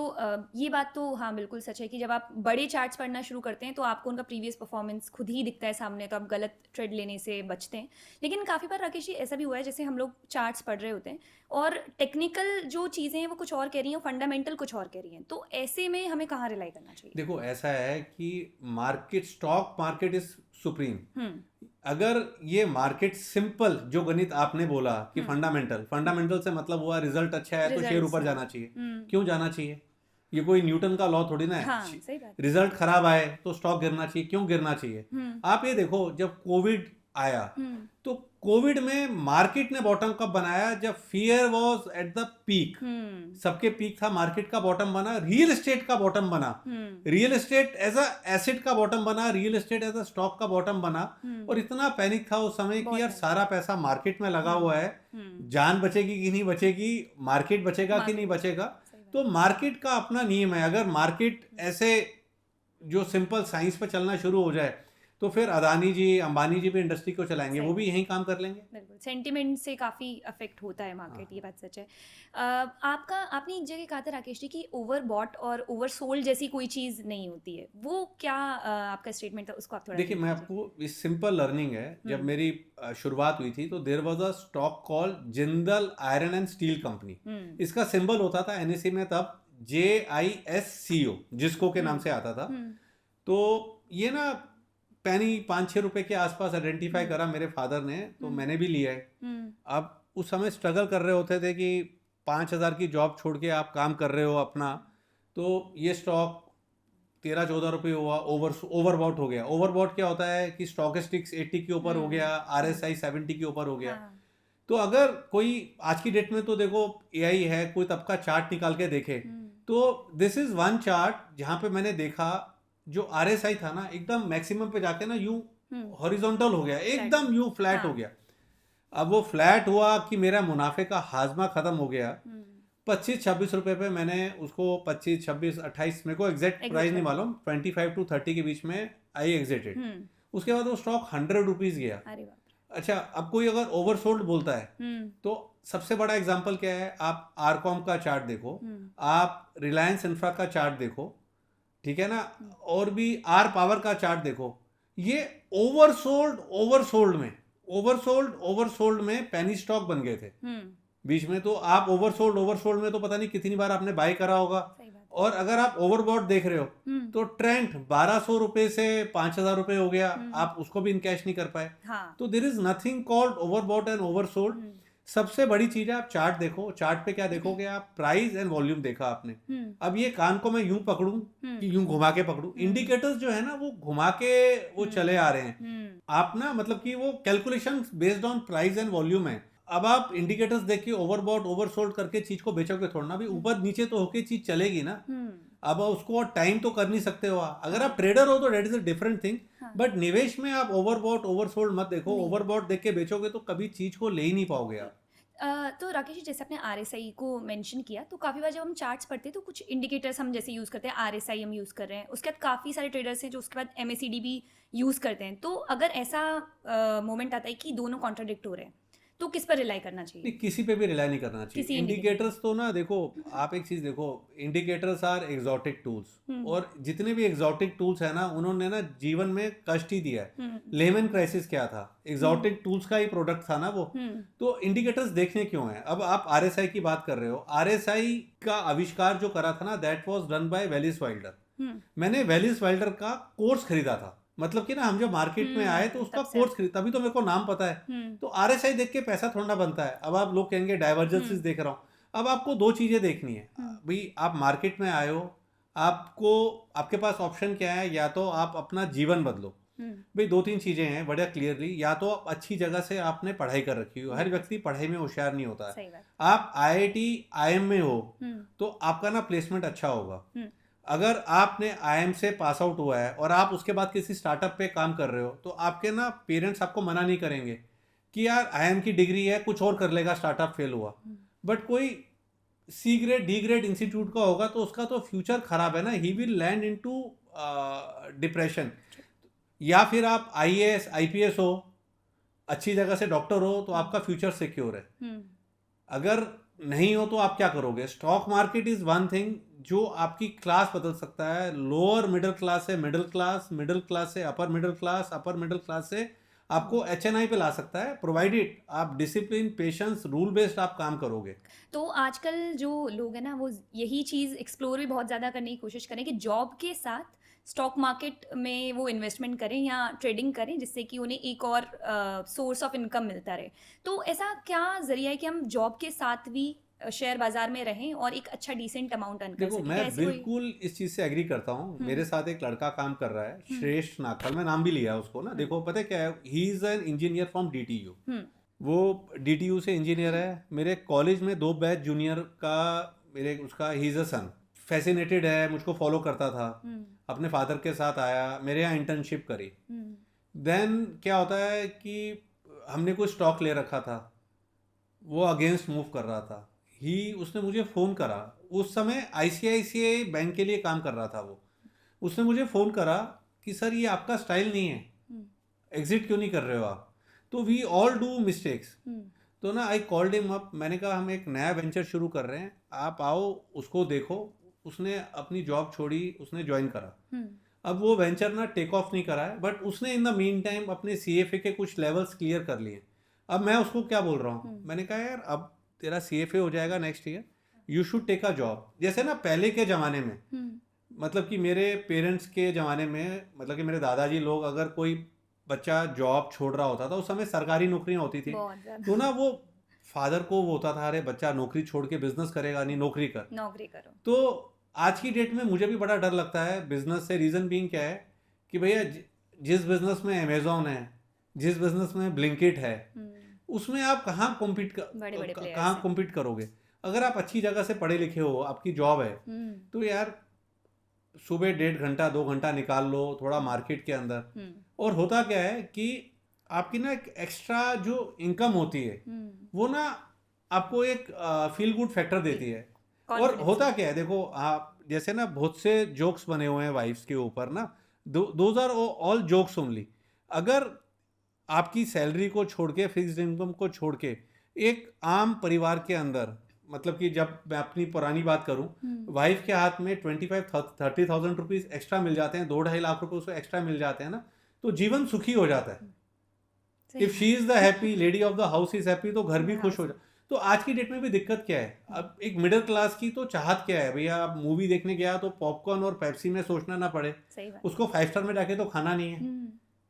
ये बात तो हाँ बिल्कुल सच है कि जब आप बड़े चार्ट्स पढ़ना शुरू करते हैं तो आपको उनका प्रीवियस परफॉर्मेंस खुद ही दिखता है सामने, तो आप गलत ट्रेड लेने से बचते हैं। लेकिन काफ़ी बार राकेश जी ऐसा भी हुआ है, जैसे हम लोग चार्ट्स पढ़ रहे होते हैं और टेक्निकल जो चीज़ें हैं वो कुछ और कह रही हैं, फंडामेंटल कुछ और कह रही हैं, तो ऐसे में हमें कहाँ रिलाई करना चाहिए? देखो ऐसा है कि market, stock market is supreme. अगर ये मार्केट सिंपल, जो गणित आपने बोला कि फंडामेंटल से मतलब हुआ रिजल्ट अच्छा है तो शेयर ऊपर जाना चाहिए। क्यों जाना चाहिए? ये कोई न्यूटन का लॉ थोड़ी ना है। हाँ, सही बात। रिजल्ट खराब आए तो स्टॉक गिरना चाहिए, क्यों गिरना चाहिए? आप ये देखो, जब कोविड आया तो कोविड में मार्केट ने बॉटम कब बनाया? जब fear was at the peak, सबके पीक था, मार्केट का बॉटम बना, रियल एस्टेट का बॉटम बना, real estate as a asset का बॉटम बना, real estate as a stock का बॉटम बना। और इतना पैनिक था उस समय कि यार सारा पैसा मार्केट में लगा हुआ है, जान बचेगी कि नहीं बचेगी, मार्केट बचेगा कि नहीं बचेगा। तो मार्केट का अपना नियम है, अगर मार्केट ऐसे जो सिंपल साइंस पे चलना शुरू हो जाए तो फिर अदानी जी, अंबानी जी भी इंडस्ट्री को चलाएंगे, वो भी यही काम कर लेंगे। बिल्कुल, सेंटिमेंट से काफ़ी अफेक्ट होता है मार्केट, ये बात सच है। आपने एक जगह कहा था राकेश जी कि ओवर बॉट और ओवर सोल्ड जैसी कोई चीज़ नहीं होती है, वो क्या आपका स्टेटमेंट था, उसको आप थोड़ा देखिए, मैं आपको इस सिंपल लर्निंग है, जब मेरी शुरुआत हुई थी तो there was a stock call Jindal iron and steel company. इसका सिंबल होता था एनएससी में तब JISCO, जिसको के नाम से आता था। तो ये ना पैनी 5-6 रुपए के आसपास आइडेंटिफाई करा मेरे फादर ने, तो मैंने भी लिया है। अब उस समय स्ट्रगल कर रहे होते थे कि 5,000 की जॉब छोड़ के आप काम कर रहे हो अपना, तो ये स्टॉक 13-14 रुपये हुआ, ओवरबॉट हो गया। ओवरबॉट क्या होता है कि स्टॉकिस्टिक्स 80 के ऊपर हो गया, RSI 70 के ऊपर हो गया। तो अगर कोई आज की डेट में तो देखो AI है, कोई तब का चार्ट निकाल के देखे, तो दिस इज वन चार्ट जहां पे मैंने देखा जो RSI था ना एकदम मैक्सिमम पे जाके ना यूं हॉरिजॉन्टल हो गया, एकदम यूं फ्लैट हो गया। अब वो फ्लैट हुआ कि मेरा मुनाफे का हाजमा खत्म हो गया। 25-26 रुपए पे मैंने उसको 25, 26, 28, मेरे को एग्जैक्ट प्राइस नहीं मालूम, 25 to 30 के बीच में आई एग्जिटेड। उसके बाद वो स्टॉक 100 रुपीज गया। अच्छा, अब कोई अगर ओवरसोल्ड बोलता है तो सबसे बड़ा एग्जांपल क्या है? आप आरकॉम का चार्ट देखो, आप रिलायंस इंफ्रा का चार्ट देखो, ठीक है ना, और भी आर पावर का चार्ट देखो। ये ओवरसोल्ड में पेनी स्टॉक बन गए थे बीच में। तो आप ओवरसोल्ड में तो पता नहीं कितनी बार आपने बाय करा होगा। और अगर आप ओवरबॉट देख रहे हो तो ट्रेंड 1200 रुपए से 5,000 रुपए हो गया, आप उसको भी इनकैश नहीं कर पाए। तो there is nothing called overbought and oversold. सबसे बड़ी चीज है आप चार्ट देखो। चार्ट पे क्या देखोगे आप? प्राइस एंड वॉल्यूम देखा आपने। अब ये कान को मैं यूं पकड़ूं कि यूं घुमा के पकड़ूं, इंडिकेटर्स जो है ना वो घुमा के वो चले आ रहे हैं। आप ना मतलब कि वो calculation based on price and volume है। अब आप इंडिकेटर्स देख के ओवरबॉट ओवरसोल्ड करके चीज को बेचोगे थोड़ा ना, भी ऊपर नीचे तो होके चीज चलेगी ना। अब उसको टाइम तो कर नहीं सकते हो। अगर आप ट्रेडर हो तो that is a different thing, but निवेश में आप ओवरबॉट ओवरसोल्ड मत देखो। ओवरबॉट देख के बेचोगे तो कभी चीज को ले ही नहीं पाओगे आप। तो राकेश जी, जैसे आपने RSI को मेंशन किया, तो काफ़ी बार जब हम चार्ट्स पढ़ते हैं तो कुछ इंडिकेटर्स हम जैसे यूज़ करते हैं, RSI हम यूज़ कर रहे हैं, उसके बाद काफ़ी सारे ट्रेडर्स हैं जो उसके बाद MACD भी यूज़ करते हैं। तो अगर ऐसा मोमेंट आता है कि दोनों कॉन्ट्राडिक्ट हो रहे हैं तो किस पर रिलाई करना चाहिए? नहीं, किसी पे भी रिलाई नहीं करना चाहिए। इंडिकेटर्स तो ना देखो, आप एक चीज देखो, इंडिकेटर्स आर एग्जॉटिक टूल्स, और जितने भी एग्जॉटिक टूल्स है ना उन्होंने ना जीवन में कष्ट ही दिया है। लेमन क्राइसिस क्या था? एग्जॉटिक टूल्स का ही प्रोडक्ट था ना वो। तो इंडिकेटर्स देखने क्यों है? अब आप RSI की बात कर रहे हो, RSI का आविष्कार जो करा था ना, that was done by Welles Wilder. मैंने वेलिस वाइल्डर का कोर्स खरीदा था। मतलब कि ना हम जब मार्केट में आए तो उसका कोर्स खरीद, तभी तो मेरे को नाम पता है। तो RSI देख के पैसा थोड़ा ना बनता है। अब आप लोग कहेंगे डाइवर्जेंसेस देख रहा हूँ। अब आपको दो चीजें देखनी है भाई। आप मार्केट में आए हो, आपको आपके पास ऑप्शन क्या है? या तो आप अपना जीवन बदलो भाई। 2-3 चीजें हैं बढ़िया क्लियरली। या तो आप अच्छी जगह से आपने पढ़ाई कर रखी हो, हर व्यक्ति पढ़ाई में होशियार नहीं होता है। आप IIT IIM में हो तो आपका ना प्लेसमेंट अच्छा होगा। अगर आपने आईएम से पास आउट हुआ है और आप उसके बाद किसी स्टार्टअप पे काम कर रहे हो तो आपके ना पेरेंट्स आपको मना नहीं करेंगे कि यार आईएम की डिग्री है, कुछ और कर लेगा, स्टार्टअप फेल हुआ। बट कोई C grade D grade institute का होगा तो उसका तो फ्यूचर खराब है ना, he will land into depression. या फिर आप आईएएस आईपीएस हो, अच्छी जगह से डॉक्टर हो तो आपका फ्यूचर सिक्योर है। अगर नहीं हो तो आप क्या करोगे? Stock market is one thing जो आपकी क्लास बदल सकता है। लोअर मिडिल क्लास से मिडिल क्लास, मिडिल क्लास से upper middle class, upper middle class से आपको एचएनआई पे ला सकता है, प्रोवाइडेड आप डिसिप्लिन, पेशेंस, रूल बेस्ड आप काम करोगे। तो आजकल जो लोग हैं ना वो यही चीज़ एक्सप्लोर भी बहुत ज़्यादा करने की कोशिश करें कि जॉब के साथ स्टॉक मार्केट में वो इन्वेस्टमेंट करें या ट्रेडिंग करें, जिससे कि उन्हें एक और सोर्स ऑफ इनकम मिलता रहे। तो ऐसा क्या ज़रिया है कि हम जॉब के साथ भी शेयर बाजार में रहें और एक अच्छा डिसेंट अमाउंट अर्न कर देखो सकें? मैं क्या ऐसी कोई? बिल्कुल इस चीज़ से एग्री करता हूँ। मेरे साथ एक लड़का काम कर रहा है, श्रेष्ठ नागपाल, मैं नाम भी लिया उसको ना। देखो पता है क्या है, he is an engineer from DTU. वो डीटीयू से इंजीनियर है। मेरे कॉलेज में 2 बैच जूनियर का मेरे उसका he is a sun. Fascinated है, मुझको फॉलो करता था, अपने फादर के साथ आया, मेरे यहाँ इंटर्नशिप करी। देन क्या होता है कि हमने कोई स्टॉक ले रखा था, वो अगेंस्ट मूव कर रहा था। उसने मुझे फ़ोन करा, उस समय आईसीआईसीआई बैंक के लिए काम कर रहा था वो। उसने मुझे फ़ोन करा कि सर ये आपका स्टाइल नहीं है, एग्जिट क्यों नहीं कर रहे हो आप? तो वी ऑल डू मिस्टेक्स। तो ना आई कॉल्ड हिम अप, मैंने कहा हम एक नया वेंचर शुरू कर रहे हैं, आप आओ उसको देखो। उसने अपनी जॉब छोड़ी, उसने ज्वाइन करा। अब वो वेंचर ना टेक ऑफ नहीं करा है, बट उसने इन द मीन टाइम अपने सीएफए के कुछ लेवल्स क्लियर कर लिए। अब मैं उसको क्या बोल रहा हूँ, मैंने कहा यार अब तेरा सीएफए हो जाएगा next year, you should take a job. जैसे ना पहले के ज़माने में, मतलब कि मेरे पेरेंट्स के ज़माने में, मतलब कि मेरे दादाजी लोग, अगर कोई बच्चा जॉब छोड़ रहा होता था, उस समय सरकारी नौकरियां होती थी, बहुत ज़्यादा। तो ना वो फादर को वो होता था, अरे बच्चा नौकरी छोड़ के बिजनेस करेगा नहीं, नौकरी कर। नौकरी करो। तो आज की डेट में मुझे भी बड़ा डर लगता है बिजनेस से। रीज़न बीइंग क्या है कि भैया जिस बिजनेस में अमेजोन है, जिस बिजनेस में ब्लिंकिट है, उसमें आप कहाँ बड़े बड़े प्लेयर्स कहाँ हैं। कॉम्पीट करोगे? अगर आप अच्छी जगह से पढ़े लिखे हो, आपकी जॉब है, तो यार सुबह 1.5 घंटा 2 घंटा निकाल लो थोड़ा मार्केट के अंदर। और होता क्या है कि आपकी ना एक एक्स्ट्रा जो इनकम होती है वो ना आपको एक फील गुड फैक्टर देती है। और Confidence होता क्या है, देखो आप जैसे ना बहुत से जोक्स बने हुए हैं वाइफ्स के ऊपर ना, those are all jokes only. अगर आपकी सैलरी को छोड़ के, फिक्स्ड इनकम को छोड़ के, एक आम परिवार के अंदर, मतलब कि जब मैं अपनी पुरानी बात करूं, वाइफ के हाथ में 25-30,000 रुपीज एक्स्ट्रा मिल जाते हैं, 2-2.5 लाख रुपए उसको एक्स्ट्रा मिल जाते हैं ना, तो जीवन सुखी हो जाता है। सही if she is the happy lady of the house is happy, तो घर भी हाँ, खुश हो जाए। तो आज की डेट में भी दिक्कत क्या है, अब एक मिडिल क्लास की तो चाहत क्या है, भैया आप मूवी देखने गया तो पॉपकॉर्न और पेप्सी में सोचना ना पड़े, सही बात। उसको 5 स्टार में जाके तो खाना नहीं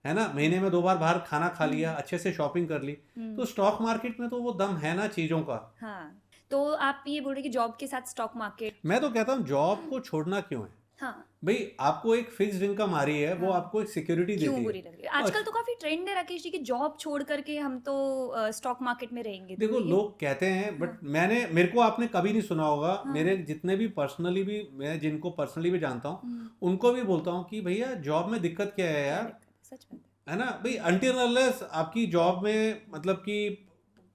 है ना, महीने में 2 बार बाहर खाना खा लिया, अच्छे से शॉपिंग कर ली। तो स्टॉक मार्केट में तो वो दम है ना चीज़ों का। हाँ, तो आप ये बोल रहे कि जॉब के साथ स्टॉक मार्केट? मैं तो कहता हूँ जॉब को छोड़ना क्यों है? हाँ, भाई आपको एक फिक्स्ड इनकम आ रही है, वो आपको एक सिक्योरिटी क्यों देती बुरी है। लग रही है? आजकल तो काफी ट्रेंड है राकेश जी कि जॉब छोड़ करके हम तो स्टॉक मार्केट में रहेंगे। तो देखो ये लोग कहते हैं, बट मेरे को आपने कभी नहीं सुना होगा। मेरे जितने भी पर्सनली भी, मैं जिनको पर्सनली भी जानता हूँ, उनको भी बोलता हूँ कि भैया जॉब में दिक्कत क्या है क्या यार, दिक्कत है? सच बात है ना भाई। अनटिल अनलेस आपकी जॉब में मतलब कि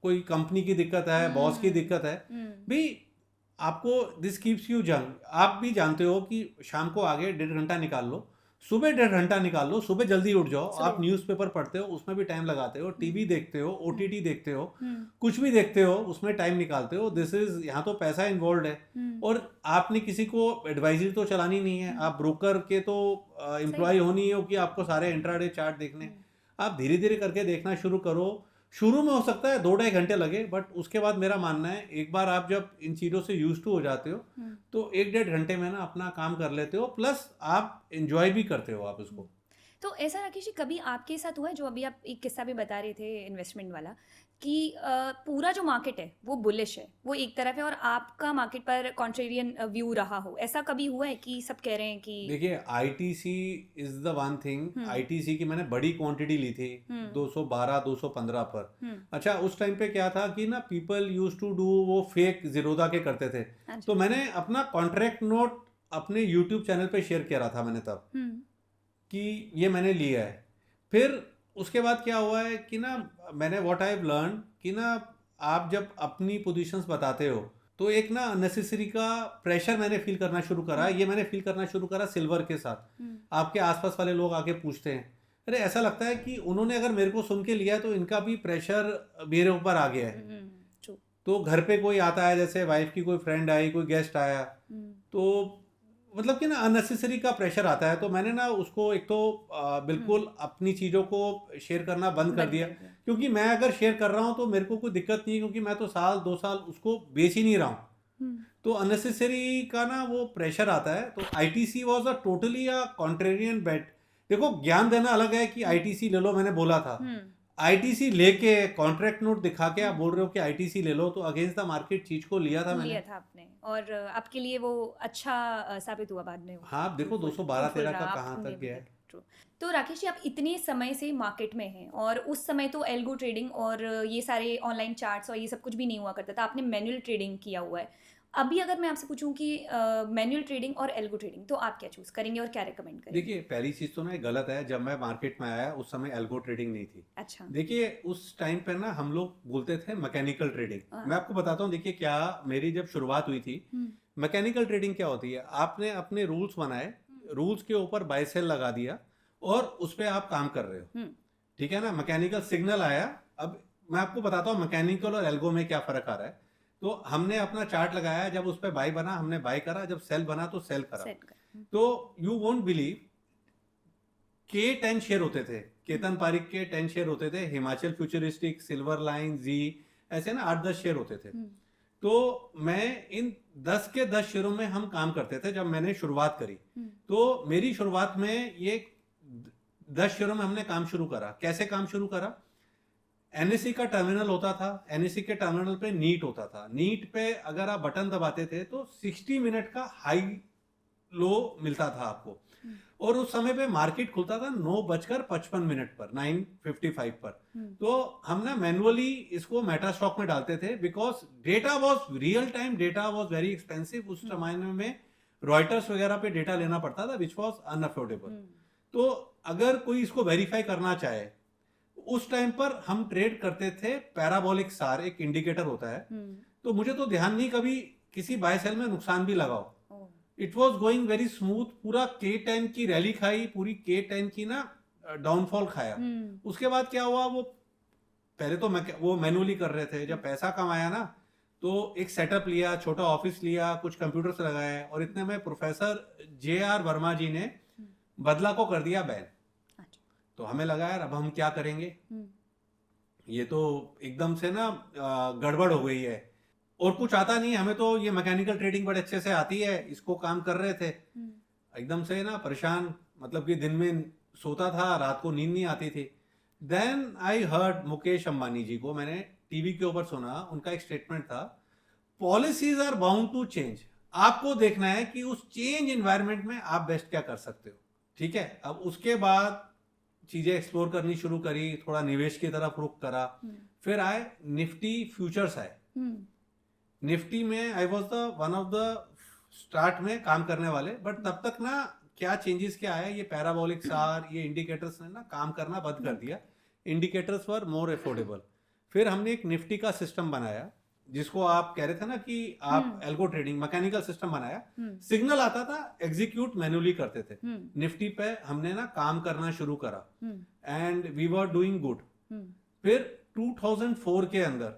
कोई कंपनी की दिक्कत है, बॉस की दिक्कत है, भाई आपको दिस कीप्स यू जंग। आप भी जानते हो कि शाम को आगे 1.5 घंटा निकाल लो, सुबह 1.5 घंटा निकाल लो, सुबह जल्दी उठ जाओ। सुबह। आप न्यूज़पेपर पढ़ते हो, उसमें भी टाइम लगाते हो, टीवी देखते हो, ओटीटी देखते हो, कुछ भी देखते हो, उसमें टाइम निकालते हो। दिस इज, यहाँ तो पैसा इन्वॉल्व है। और आपने किसी को एडवाइजरी तो चलानी नहीं है, आप ब्रोकर के तो एम्प्लॉय हो नहीं हो कि आपको सारे इंट्राडे चार्ट देखने। आप धीरे धीरे करके देखना शुरू करो। शुरू में हो सकता है 2-2.5 घंटे लगे, बट उसके बाद मेरा मानना है एक बार आप जब इन चीज़ों से यूज टू हो जाते हो, तो 1-1.5 घंटे में ना अपना काम कर लेते हो, प्लस आप एंजॉय भी करते हो आप इसको। तो ऐसा राकेश जी कभी आपके साथ हुआ है, जो अभी आप एक किस्सा भी बता रहे थे इन्वेस्टमेंट वाला, कि पूरा जो मार्केट है वो बुलिश है, वो एक तरफ है, और आपका मार्केट पर कॉन्ट्रेरियन व्यू रहा हो? ऐसा कभी हुआ है कि सब कह रहे हैं कि देखिए ITC is the one thing. ITC की मैंने बड़ी क्वांटिटी ली थी 212-215 पर। अच्छा उस टाइम पे क्या था कि ना पीपल यूज टू डू वो फेक जीरोधा के करते थे, अच्छा। तो मैंने अपना कॉन्ट्रैक्ट नोट अपने यूट्यूब चैनल पे शेयर किया रहा था मैंने तब हम्म कि ये मैंने लिया है। फिर उसके बाद क्या हुआ है कि ना मैंने व्हाट आई हैव लर्न कि ना आप जब अपनी पोजीशंस बताते हो तो एक ना अननेसेसरी का प्रेशर मैंने फील करना शुरू करा। ये मैंने फील करना शुरू करा सिल्वर के साथ। आपके आसपास वाले लोग आके पूछते हैं, अरे ऐसा लगता है कि उन्होंने अगर मेरे को सुन के लिया है तो इनका भी प्रेशर मेरे ऊपर आ गया है। ट्रू तो घर पे कोई आता है, जैसे वाइफ की कोई फ्रेंड आई, कोई गेस्ट आया, तो मतलब कि ना अननेसेसरी का प्रेशर आता है। तो मैंने ना उसको एक तो बिल्कुल अपनी चीज़ों को शेयर करना बंद कर दिया, क्योंकि मैं अगर शेयर कर रहा हूँ तो मेरे को कोई दिक्कत नहीं है, क्योंकि मैं तो साल 2 साल उसको बेच ही नहीं रहा हूँ। तो अननेसेसरी का ना वो प्रेशर आता है। तो ITC was a totally a contrarian bet. देखो, ज्ञान देना अलग है कि आईटीसी ले लो, मैंने बोला था। आईटीसी लेके कॉन्ट्रैक्ट नोट दिखा के आप बोल रहे हो कि आईटीसी ले लो, तो अगेंस्ट द मार्केट चीज को लिया था मैंने। लिया था आपने, और आपके लिए वो अच्छा साबित हुआ बाद में वो। हाँ, आप देखो 212-13 का कहाँ तक गया है। ट्रू। तो राकेश जी, आप इतने समय से मार्केट में हैं और उस समय तो एल्गो ट्रेडिंग और ये सारे ऑनलाइन चार्ट्स और ये सब कुछ भी नहीं हुआ करता था, आपने मैनुअल ट्रेडिंग किया हुआ है। अभी अगर मैं आपसे पूछूं कि मैनुअल ट्रेडिंग और एल्गो ट्रेडिंग, तो आप क्या चूज करेंगे और क्या रेकमेंड करेंगे? देखिए, पहली चीज तो ना ये गलत है, जब मैं मार्केट में आया उस समय एल्गो ट्रेडिंग नहीं थी। अच्छा। देखिए, उस टाइम पे ना हम लोग बोलते थे मैकेनिकल ट्रेडिंग। मैं आपको बताता हूँ, देखिए क्या मेरी जब शुरुआत हुई थी, मैकेनिकल ट्रेडिंग क्या होती है, आपने अपने रूल्स बनाए, रूल्स के ऊपर बाय सेल लगा दिया और उस पर आप काम कर रहे हो। ठीक है ना, मैकेनिकल सिग्नल आया। अब मैं आपको बताता हूँ मैकेनिकल और एल्गो में क्या फर्क आ रहा है। तो हमने अपना चार्ट लगाया, जब उस पर बाय बना हमने बाय करा, जब सेल बना तो सेल करा। तो यू वोंट बिलीव के 10 शेयर होते थे, केतन पारिक के 10 शेयर होते थे, हिमाचल फ्यूचरिस्टिक, सिल्वर लाइन, जी, ऐसे ना 8-10 शेयर होते थे। तो मैं इन 10 के 10 शेयरों में हम काम करते थे जब मैंने शुरुआत करी। तो मेरी शुरुआत में ये 10 शेयरों में हमने काम शुरू करा। कैसे काम शुरू करा? एनएससी का टर्मिनल होता था, एनएससी के टर्मिनल पे नीट होता था। नीट पे अगर आप बटन दबाते थे तो 60 मिनट का हाई लो मिलता था आपको। और उस समय पे मार्केट खुलता था 9:55 पर, 9:55 पर। तो हम ना मैनुअली इसको मेटा स्टॉक में डालते थे, because data was real time, data was very expensive. उस जमाने में रॉयटर्स वगैरह पे डेटा लेना पड़ता था, विच वॉज अनअफोर्डेबल। तो अगर कोई इसको वेरीफाई करना चाहे, उस टाइम पर हम ट्रेड करते थे पैराबोलिक सार, एक इंडिकेटर होता है। तो मुझे तो ध्यान नहीं कभी किसी बाय सेल में नुकसान भी लगाओ। It was going very smooth. पूरा K10 की रैली खाई, पूरी K10 की ना डाउनफॉल खाया। उसके बाद क्या हुआ, वो पहले तो वो मैनुअली कर रहे थे। जब पैसा कमाया ना, तो एक सेटअप लिया, छोटा ऑफिस लिया, कुछ कंप्यूटर्स लगाए, और इतने में प्रोफेसर JR वर्मा जी ने बदला को कर दिया बैन। तो हमें लगा यार अब हम क्या करेंगे, ये तो एकदम से ना गड़बड़ हो गई है, और कुछ आता नहीं हमें। तो ये मैकेनिकल ट्रेडिंग बड़े अच्छे से आती है, इसको काम कर रहे थे। एकदम से ना परेशान, मतलब कि दिन में सोता था, रात को नींद नहीं आती थी। Then I heard Mukesh Ambani ji को मैंने टीवी के ऊपर सुना, उनका एक स्टेटमेंट था, policies are bound to change. आपको देखना है कि उस चेंज एनवायरनमेंट में आप बेस्ट क्या कर सकते हो। ठीक है, अब उसके बाद चीजें एक्सप्लोर करनी शुरू करी, थोड़ा निवेश की तरफ रुख करा। फिर आए निफ्टी फ्यूचर्स आए। निफ्टी में I was the one of the start में काम करने वाले, बट तब तक ना क्या चेंजेस क्या आया, ये पैराबोलिक सार, ये इंडिकेटर्स ने ना काम करना बंद कर दिया। इंडिकेटर्स वर मोर अफोर्डेबल। फिर हमने एक निफ्टी का सिस्टम बनाया, जिसको आप कह रहे थे ना कि आप एल्गो ट्रेडिंग, मैकेनिकल सिस्टम बनाया। सिग्नल आता था, एग्जीक्यूट मैन्युअली करते थे। निफ्टी पे हमने ना काम करना शुरू करा, and we were doing good. फिर 2004 के अंदर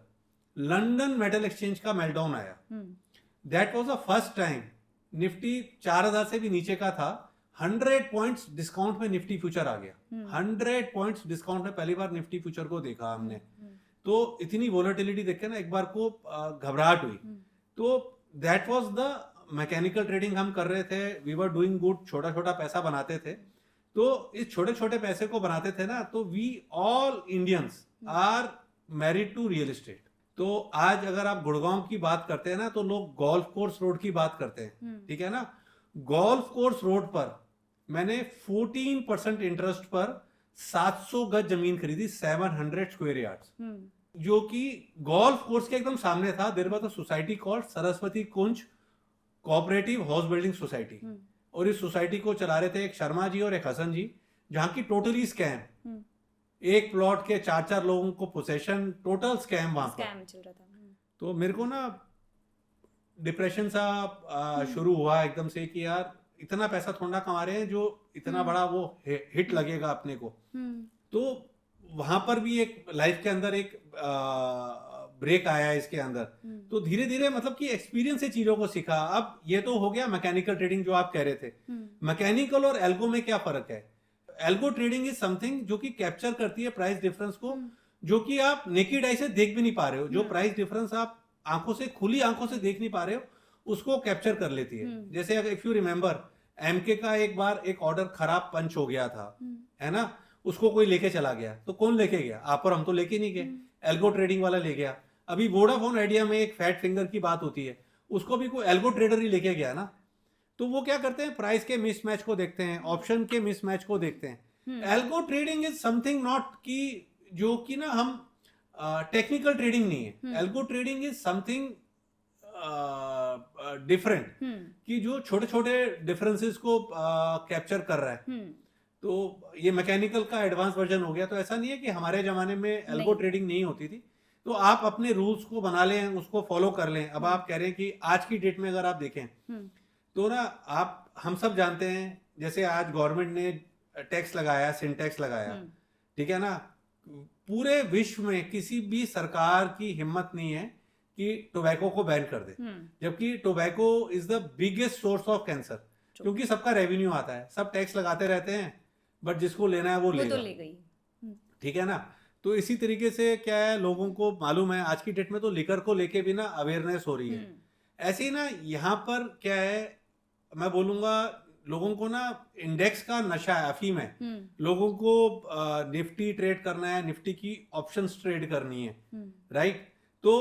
लंदन मेटल एक्सचेंज का मेल्टडाउन आया। That was the first time Nifty 4000 से भी नीचे का था, 100 पॉइंट्स डिस्काउंट में निफ्टी फ्यूचर आ गया। 100 पॉइंट्स डिस्काउंट में पहली बार निफ्टी फ्यूचर को देखा हमने। तो इतनी वोलेटिलिटी देख के ना एक बार को घबराहट हुई। तो that was the mechanical trading हम कर रहे थे, वी वर डूइंग गुड, छोटा छोटा पैसा बनाते थे। तो इस छोटे छोटे पैसे को बनाते थे ना, तो we all Indians are married to real estate. तो आज अगर आप गुड़गांव की बात करते हैं ना, तो लोग गोल्फ कोर्स रोड की बात करते हैं। ठीक है ना, गोल्फ कोर्स रोड पर मैंने 14% इंटरेस्ट पर 700 गज जमीन खरीदी, 700 स्क्वायर यार्ड्स, जो कि गोल्फ कोर्स के एकदम सामने था। There was a society called Saraswati Kunj cooperative house building society, और इस सोसाइटी को चला रहे थे एक शर्मा जी और एक हसन जी, जहाँ की टोटली स्कैम, एक प्लॉट के 4-4 लोगों को पोसेशन, टोटल स्कैम वहां पर। स्कैम चल रहा था। तो मेरे को ना डिप्रेशन सा शुरू हुआ एकदम से कि यार इतना पैसा थोड़ा कमा रहे हैं जो इतना बड़ा वो हिट लगेगा अपने को। तो वहां पर भी एक लाइफ के अंदर एक ब्रेक आया इसके अंदर। तो धीरे धीरे मतलब कि एक्सपीरियंस से चीजों को सीखा। अब ये तो हो गया मैकेनिकल ट्रेडिंग जो आप कह रहे थे। मैकेनिकल और एल्गो में क्या फर्क है? एल्गो ट्रेडिंग इज समथिंग जो कि कैप्चर करती है प्राइस डिफरेंस को, जो कि आप नेकेड आई से देख भी नहीं पा रहे हो। जो प्राइस डिफरेंस आप आंखों से, खुली आंखों से देख नहीं पा रहे हो, उसको कैप्चर कर लेती है। जैसे अगर इफ यू रिमेंबर, एमके का एक बार एक ऑर्डर खराब पंच हो गया था, है ना, उसको कोई लेके चला गया, तो कौन लेके गया? आप और हम तो लेके नहीं गए, एल्गो ट्रेडिंग वाला ले गया। अभी वोडाफोन आइडिया में एक फैट फिंगर की बात होती है, उसको भी कोई एल्गो ट्रेडर ही लेके गया ना। तो वो क्या करते हैं? प्राइस के मिसमैच को देखते हैं, ऑप्शन के मिसमैच को देखते हैं। Algo trading is something not की जो कि ना हम टेक्निकल ट्रेडिंग नहीं है। Algo trading is something different, कि जो छोटे छोटे डिफरेंसेस को कैप्चर कर रहा है। तो ये मैकेनिकल का एडवांस वर्जन हो गया। तो ऐसा नहीं है कि हमारे जमाने में एल्गो ट्रेडिंग नहीं होती थी। तो आप अपने रूल्स को बना लें, उसको फॉलो कर लें। अब आप कह रहे हैं कि आज की डेट में अगर आप देखें तो ना, आप हम सब जानते हैं, जैसे आज गवर्नमेंट ने टैक्स लगाया, सिन टैक्स लगाया, ठीक है ना। पूरे विश्व में किसी भी सरकार की हिम्मत नहीं है कि टोबैको को बैन कर दे, जबकि tobacco is the biggest source of cancer, क्योंकि सबका रेवेन्यू आता है, सब टैक्स लगाते रहते हैं, बट जिसको लेना है वो लेगा, तो ले गई। ठीक है ना। तो इसी तरीके से क्या है, लोगों को मालूम है आज की डेट में तो लिकर को लेके भी ना अवेयरनेस हो रही है। ऐसे ही ना यहाँ पर क्या है, मैं बोलूंगा लोगों को ना इंडेक्स का नशा है, अफीम है। लोगों को निफ्टी ट्रेड करना है, निफ्टी की ऑप्शंस ट्रेड करनी है, राइट। तो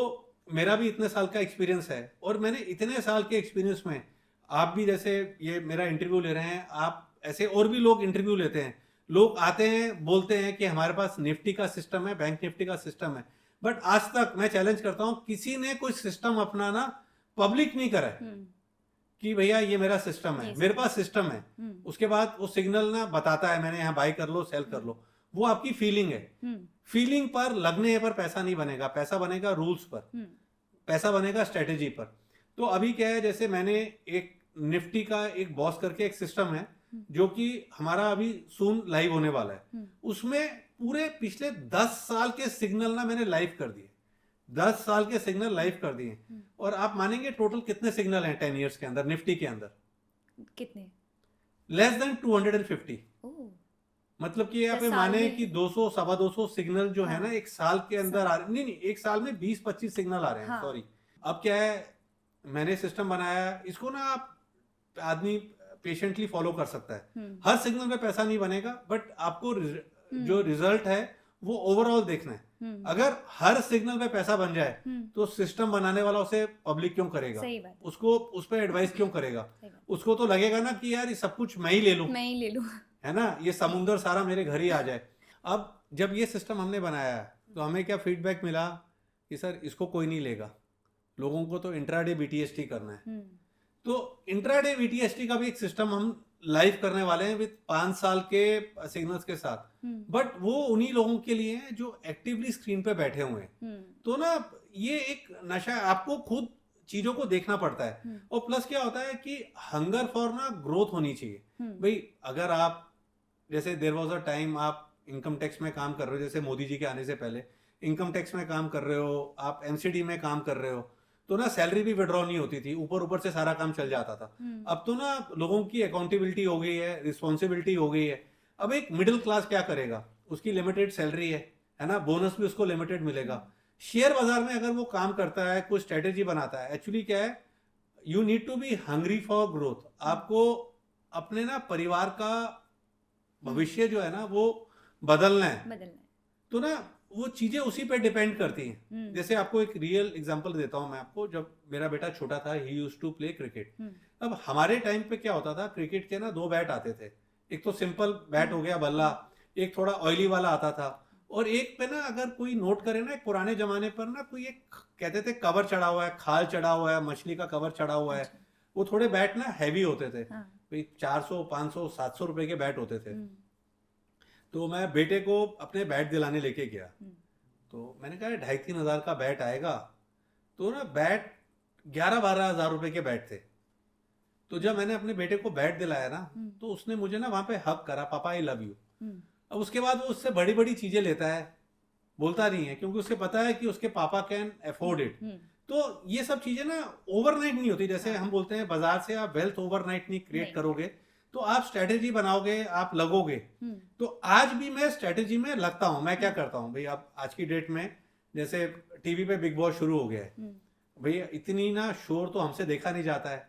मेरा भी इतने साल का एक्सपीरियंस है, और मैंने इतने साल के एक्सपीरियंस में, आप भी जैसे ये मेरा इंटरव्यू ले रहे हैं, आप ऐसे और भी लोग इंटरव्यू लेते हैं। लोग आते हैं, बोलते हैं कि हमारे पास निफ्टी का सिस्टम है, बैंक निफ्टी का सिस्टम है, बट आज तक मैं चैलेंज करता हूं, किसी ने कोई सिस्टम अपना ना पब्लिक नहीं करा है कि भैया ये मेरा सिस्टम है, मेरे पास सिस्टम है। उसके बाद वो सिग्नल ना बताता है, मैंने यहाँ बाई कर लो, सेल कर लो। वो आपकी फीलिंग है। फीलिंग पर, लगने पर पैसा नहीं बनेगा। पैसा बनेगा रूल्स पर, पैसा बनेगा स्ट्रेटेजी पर। तो अभी क्या है, जैसे मैंने एक निफ्टी का एक बॉस करके एक सिस्टम है जो कि हमारा अभी सून लाइव होने वाला है। उसमें पूरे पिछले 10 साल के सिग्नल ना मैंने लाइव कर दिए, 10 साल के सिग्नल लाइव कर दिए। और आप मानेंगे टोटल कितने सिग्नल हैं 10 इयर्स के अंदर निफ्टी के अंदर? कितने? Less than 250। मतलब कि आप माने कि 200 सवा 200 सिग्नल जो है ना एक साल के अंदर आ रहे। नहीं, एक साल में 20-25 सिग्नल आ रहे हैं, सॉरी। अब क्या है, मैंने सिस्टम बनाया, इसको ना आप आदमी पेशेंटली फॉलो कर सकता है। हर सिग्नल में पैसा नहीं बनेगा, बट आपको जो रिजल्ट है वो ओवरऑल देखना है। अगर हर सिग्नल में पैसा बन जाए तो सिस्टम बनाने वाला उसे पब्लिक क्यों करेगा? उसको उस पर एडवाइस क्यों करेगा? उसको तो लगेगा ना कि यार ये सब कुछ मैं ही ले लूं, है ना, ये समुंदर सारा मेरे घर ही आ जाए। अब जब ये सिस्टम हमने बनाया तो हमें क्या फीडबैक मिला कि सर इसको कोई नहीं लेगा, लोगों को तो इंट्राडे बीटीएसटी करना है। तो इंट्राडे बीटीएसटी का भी एक सिस्टम हम लाइव करने वाले हैं विद 5 साल के सिग्नल्स के साथ। बट वो उन्हीं लोगों के लिए है जो एक्टिवली स्क्रीन पे बैठे हुए हैं। तो ना ये एक नशा है, आपको खुद चीजों को देखना पड़ता है। और प्लस क्या होता है कि हंगर फॉर ना ग्रोथ होनी चाहिए। भाई अगर आप, जैसे देयर वाज अ टाइम आप इनकम टैक्स में काम कर रहे हो, जैसे मोदी जी के आने से पहले इनकम टैक्स में काम कर रहे हो, आप एमसीडी में काम कर रहे हो, तो ना सैलरी भी विड्रॉ नहीं होती थी, ऊपर से सारा काम चल जाता था। अब तो ना लोगों की अकाउंटेबिलिटी हो गई है, रिस्पॉन्सिबिलिटी हो गई है। अब एक मिडिल क्लास क्या करेगा, उसकी लिमिटेड सैलरी है ना, बोनस भी उसको लिमिटेड मिलेगा। शेयर बाजार में अगर वो काम करता है, कोई स्ट्रेटेजी बनाता है, एक्चुअली क्या है, you need to be hungry for growth. आपको अपने ना परिवार का भविष्य जो है ना वो बदलना है। तो ना वो चीजें उसी पे डिपेंड करती हैं। जैसे आपको एक रियल एग्जांपल देता हूं मैं आपको। जब मेरा बेटा छोटा था, he used to play cricket. अब हमारे टाइम पे क्या होता था, क्रिकेट के ना 2 बैट आते थे। एक तो सिंपल बैट हो गया बल्ला, एक थोड़ा ऑयली वाला आता था, और एक पे ना अगर कोई नोट करे ना, एक पुराने जमाने पर ना कोई एक कहते थे कवर चढ़ा हुआ है, खाल चढ़ा हुआ है, मछली का कवर चढ़ा हुआ है, वो थोड़े बैट ना हैवी होते थे, हाँ। भाई 400 500 700 रुपए के बैट होते थे। हम्म, तो मैं बेटे को अपने बैट दिलाने लेके गया, हम्म, तो मैंने कहा 2,500-3,000 का बैट आएगा। तो ना बैट 11-12 हज़ार रुपए के बैट थे। तो जब मैंने अपने बेटे को बैट दिलाया ना, तो उसने मुझे ना वहां पे हक करा, पापा आई लव यू। हम्म, अब उसके बाद वो उससे बड़ी बड़ी चीजें लेता है, बोलता नहीं है, क्योंकि उसे पता है कि उसके पापा कैन अफोर्ड इट। हम्म, तो ये सब चीजें ना ओवरनाइट नहीं होती, जैसे हाँ। हम बोलते हैं बाजार से आप वेल्थ ओवरनाइट नहीं क्रिएट नहीं। करोगे, तो आप स्ट्रेटेजी बनाओगे, आप लगोगे। हम्म, तो आज भी मैं स्ट्रेटेजी में लगता हूँ। मैं क्या करता हूँ भाई, अब आज की डेट में जैसे टीवी पे बिग बॉस शुरू हो गया है, भैया इतनी ना शोर तो हमसे देखा नहीं जाता है।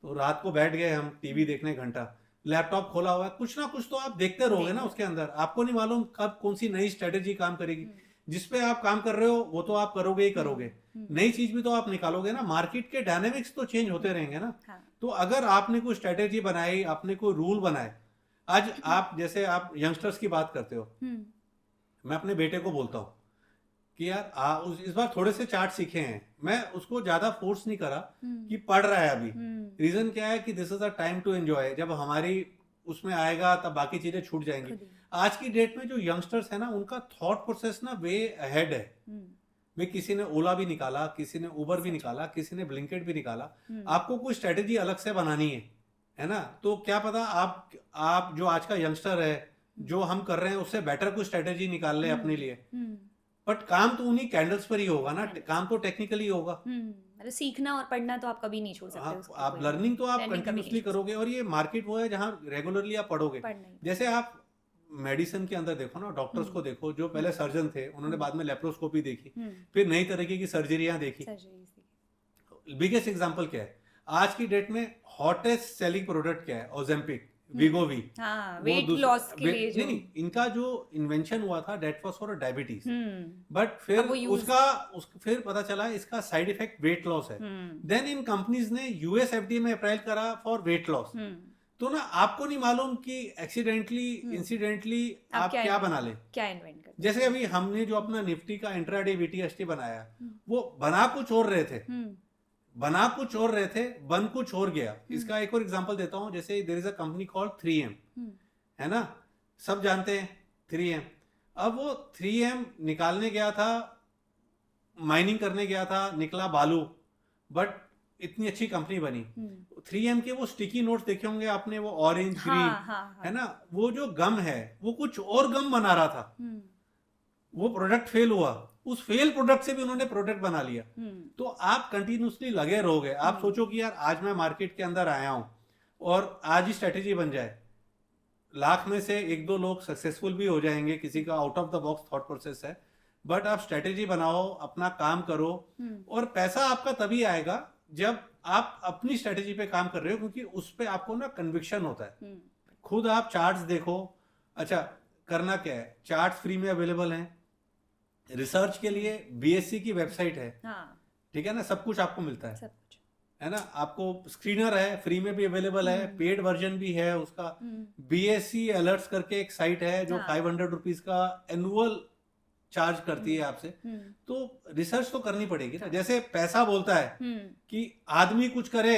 तो रात को बैठ गए हम टीवी देखने, घंटा लैपटॉप खोला हुआ है, कुछ ना कुछ तो आप देखते रहोगे ना उसके अंदर। आपको नहीं मालूम कब कौन सी नई स्ट्रेटेजी काम करेगी। जिस पे आप काम कर रहे हो वो तो आप करोगे ही करोगे, नई चीज भी तो आप निकालोगे ना। मार्केट के डायनेमिक्स तो चेंज होते रहेंगे ना। हाँ। तो अगर आपने कोई स्ट्रेटेजी बनाई, आपने कोई रूल बनाए, आज आप जैसे आप यंगस्टर्स की बात करते हो, मैं अपने बेटे को बोलता हूँ कि यार इस बार थोड़े से चार्ट सीखे हैं। मैं उसको ज्यादा फोर्स नहीं करा कि पढ़ रहा है अभी। रीजन क्या है कि this is a time to enjoy. जब हमारी उसमें आएगा तब बाकी चीजें छूट जाएंगी। आज की डेट में जो यंगस्टर्स है ना, उनका थॉट प्रोसेस ना वे अहेड है। भाई किसी ने ओला भी निकाला, किसी ने उबर भी निकाला, किसी ने ब्लिंकिट भी निकाला। आपको कोई स्ट्रेटेजी अलग से बनानी है ना। तो क्या पता आप जो आज का यंगस्टर है, जो हम कर रहे हैं उससे बेटर कोई स्ट्रेटेजी निकाल ले अपने लिए। बट काम तो उन्हीं कैंडल्स पर ही होगा ना, काम तो टेक्निकली होगा। मतलब सीखना और पढ़ना तो आप कभी नहीं छोड़ सकते। आप लर्निंग तो आप कंटिन्यूसली करोगे, और ये मार्केट वो है जहाँ रेगुलरली आप पढ़ोगे। जैसे आप मेडिसिन के अंदर देखो ना, डॉक्टर्स को देखो, जो पहले सर्जन थे उन्होंने बाद में लेप्रोस्कोपी देखी, फिर नई तरीके की सर्जरियां देखी। बिगेस्ट एग्जांपल क्या है आज की डेट में? हॉटेस्ट सेलिंग प्रोडक्ट क्या है? ओजेम्पिक, वीगोवी। वेट लॉस के लिए जो नहीं, इनका जो इन्वेंशन हुआ था that was for diabetes, but फिर फिर पता चला इसका साइड इफेक्ट वेट लॉस है। देन इन कंपनीज ने यूएस एफडीए में अप्लाई करा फॉर वेट लॉस। तो ना आपको नहीं मालूम कि एक्सीडेंटली इंसिडेंटली आप क्या बना ले, क्या इन्वेंट कर। जैसे अभी हमने जो अपना निफ्टी का इंट्राडे वीटीएसटी बनाया, वो बना कुछ और रहे थे, बन कुछ और गया। इसका एक और एग्जांपल देता हूं। जैसे there is a company called 3M, है ना, सब जानते हैं 3M। अब वो 3M निकालने गया था, माइनिंग करने गया था, निकला बालू, बट इतनी अच्छी कंपनी बनी। 3M के वो स्टिकी नोट्स देखे होंगे आपने, वो ऑरेंज ग्रीन, है ना, वो जो गम है वो कुछ और गम बना रहा था। वो प्रोडक्ट फेल हुआ, उस फेल प्रोडक्ट से भी उन्होंने प्रोडक्ट बना लिया। तो आप कंटिन्यूसली लगे रहोगे। आप सोचो कि यार आज मैं मार्केट के अंदर आया हूं और आज ही स्ट्रेटेजी बन जाए, लाख में से 1-2 लोग सक्सेसफुल भी हो जाएंगे, किसी का out of the box thought process है। बट आप स्ट्रेटेजी बनाओ, अपना काम करो, और पैसा आपका तभी आएगा जब आप अपनी स्ट्रेटेजी पे काम कर रहे हो, क्योंकि उस पे आपको ना कन्विक्शन होता है। खुद आप चार्ट्स देखो। अच्छा, करना क्या है, चार्ट्स फ्री में अवेलेबल हैं। रिसर्च के लिए बीएससी की वेबसाइट है, ठीक है ना, सब कुछ आपको मिलता है ना। आपको स्क्रीनर है, फ्री में भी अवेलेबल है, पेड वर्जन भी है उसका। बीएससी अलर्ट्स करके एक साइट है जो 500 रुपीज का एनुअल चार्ज करती है आपसे। तो रिसर्च तो करनी पड़ेगी ना। जैसे पैसा बोलता है कि आदमी कुछ करे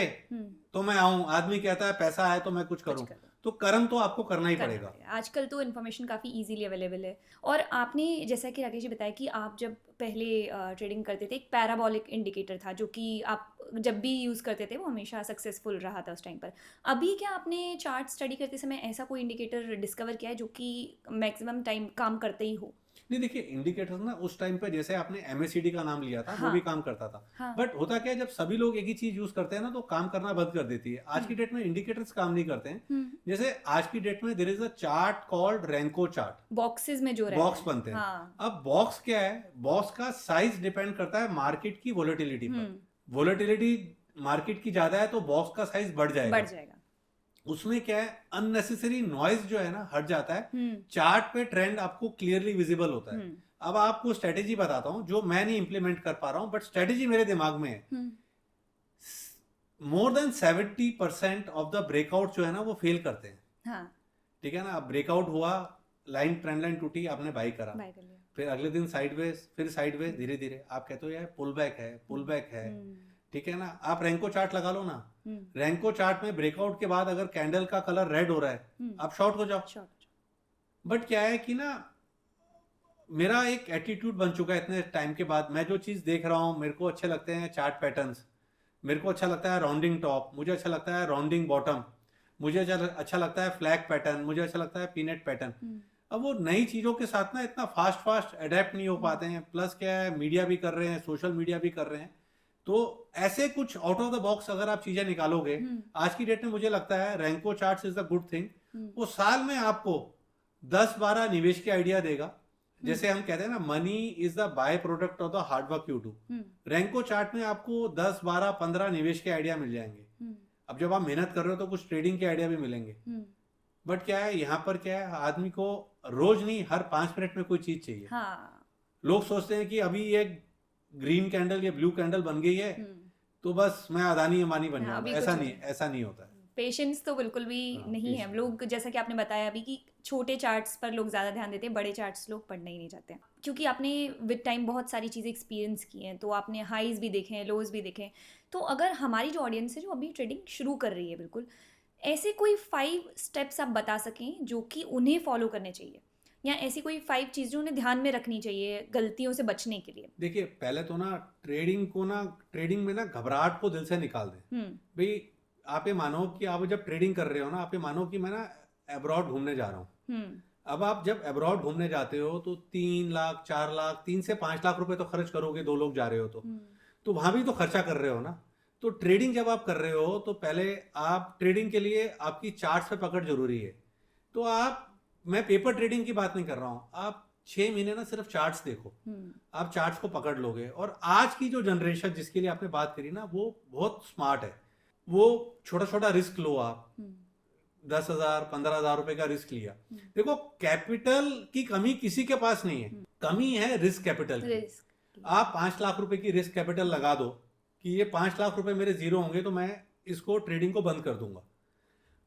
तो मैं आऊं, आदमी कहता है पैसा है तो मैं कुछ करूं, तो कर्म तो आपको करना ही पड़ेगा। आजकल तो इन्फॉर्मेशन काफ़ी इजीली अवेलेबल है। और आपने जैसा कि राकेश जी बताया कि आप जब पहले ट्रेडिंग करते थे, एक पैराबॉलिक इंडिकेटर था जो कि आप जब भी यूज़ करते थे वो हमेशा सक्सेसफुल रहा था उस टाइम पर। अभी क्या आपने चार्ट स्टडी करते समय ऐसा कोई इंडिकेटर डिस्कवर किया है जो कि मैक्सिमम टाइम काम करते ही हो? नहीं, देखिए इंडिकेटर्स ना उस टाइम पे, जैसे आपने MACD का नाम लिया था, वो भी काम करता था। बट होता क्या है, जब सभी लोग एक ही चीज यूज करते हैं ना, तो काम करना बंद कर देती है। आज की डेट में इंडिकेटर्स काम नहीं करते हैं। जैसे आज की डेट में there is a chart called Renko chart, boxes में जो बॉक्स बनते हैं। अब बॉक्स क्या है, बॉक्स का साइज डिपेंड करता है मार्केट की वोलेटिलिटी पर। वोलेटिलिटी मार्केट की ज्यादा है तो बॉक्स का साइज बढ़ जाएगा। उसमें क्या है, अननेसेसरी नॉइज जो है ना हट जाता है। चार्ट पे ट्रेंड आपको क्लियरली विजिबल होता है। अब आपको स्ट्रेटेजी बताता हूं जो मैं नहीं इंप्लीमेंट कर पा रहा हूं, बट स्ट्रेटेजी मेरे दिमाग में है। मोर देन 70% ऑफ द ब्रेकआउट जो है ना वो फेल करते हैं। ठीक है ना, ब्रेकआउट हुआ, लाइन ट्रेंड लाइन टूटी, आपने बाई करा, फिर अगले दिन साइडवेज, फिर साइडवेज, धीरे धीरे आप कहते हो यार पुल बैक है। ठीक है ना, आप रैंको चार्ट लगा लो ना, हम्म रैंको चार्ट में ब्रेकआउट के बाद अगर कैंडल का कलर रेड हो रहा है, हम्म आप शॉर्ट हो जाओ। शॉर्ट बट क्या है कि ना, मेरा एक एटीट्यूड बन चुका है इतने टाइम के बाद, मैं जो चीज़ देख रहा हूँ मेरे को अच्छे लगते हैं चार्ट पैटर्न्स, मेरे को अच्छा लगता है राउंडिंग टॉप, मुझे अच्छा लगता है राउंडिंग बॉटम, मुझे अच्छा लगता है फ्लैग पैटर्न, मुझे अच्छा लगता है पीनट पैटर्न। अब वो नई चीज़ों के साथ ना इतना फास्ट फास्ट अडेप्ट नहीं हो पाते हैं, प्लस क्या है मीडिया भी कर रहे हैं, सोशल मीडिया भी कर रहे हैं, तो ऐसे कुछ आउट ऑफ द बॉक्स अगर आप चीज़ें निकालोगे आज की डेट में, मुझे लगता है Renko charts is the good thing. वो साल में आपको 10-12 निवेश के आइडिया देगा। जैसे हम कहते हैं ना, money is the by product of the hard work you do. Renko chart में आपको 10-12-15 निवेश के आइडिया मिल जाएंगे। अब जब आप मेहनत कर रहे हो तो कुछ ट्रेडिंग के आइडिया भी मिलेंगे। बट क्या है यहाँ पर, क्या है, आदमी को रोज नहीं, हर 5 मिनट में कोई चीज चाहिए। हाँ लोग सोचते हैं कि अभी ये ग्रीन कैंडल या ब्लू कैंडल बन गई है तो बस मैं अदानी अंबानी बन हाँ, जाऊंगा, ऐसा नहीं होता है। पेशेंस तो बिल्कुल भी नहीं है। लोग, जैसा कि आपने बताया अभी, कि छोटे चार्ट्स पर लोग ज़्यादा ध्यान देते हैं, बड़े चार्ट्स लोग पढ़ना ही नहीं चाहते हैं। क्योंकि आपने विद टाइम बहुत सारी चीज़ें एक्सपीरियंस की हैं, तो आपने हाईज भी देखे हैं, लोज भी देखे हैं। तो अगर हमारी जो ऑडियंस है जो अभी ट्रेडिंग शुरू कर रही है, बिल्कुल ऐसे कोई 5 स्टेप्स आप बता सकें जो कि उन्हें फॉलो करने चाहिए, या ऐसी कोई 5 चीज़ें उन्हें ध्यान में रखनी चाहिए गलतियों से बचने के लिए? देखिए, पहले तो ना ट्रेडिंग में ना घबराहट को दिल से निकाल दें। भाई आप ये मानो कि आप जब ट्रेडिंग कर रहे हो ना, आप ये मानो कि मैं ना अब्रॉड घूमने जा रहा हूँ। अब आप जब अब्रॉड घूमने जाते हो तो 3 लाख 4 लाख 3 से 5 लाख रुपए तो खर्च करोगे, 2 लोग जा रहे हो तो वहां भी तो खर्चा कर रहे हो ना। तो ट्रेडिंग जब आप कर रहे हो तो पहले आप ट्रेडिंग के लिए आपकी चार्ट्स पे पकड़ जरूरी है। तो मैं पेपर ट्रेडिंग की बात नहीं कर रहा हूँ, आप 6 महीने ना सिर्फ चार्ट्स देखो। आप चार्ट्स को पकड़ लोगे, और आज की जो जनरेशन जिसके लिए आपने बात करी ना, वो बहुत स्मार्ट है। वो छोटा छोटा रिस्क लो आप, 10,000-15,000 रुपए का रिस्क लिया। देखो, कैपिटल की कमी किसी के पास नहीं है, कमी है रिस्क कैपिटल की। आप 5 लाख रुपए की रिस्क कैपिटल लगा दो कि ये 5 लाख रुपए मेरे जीरो होंगे तो मैं इसको ट्रेडिंग को बंद कर दूंगा।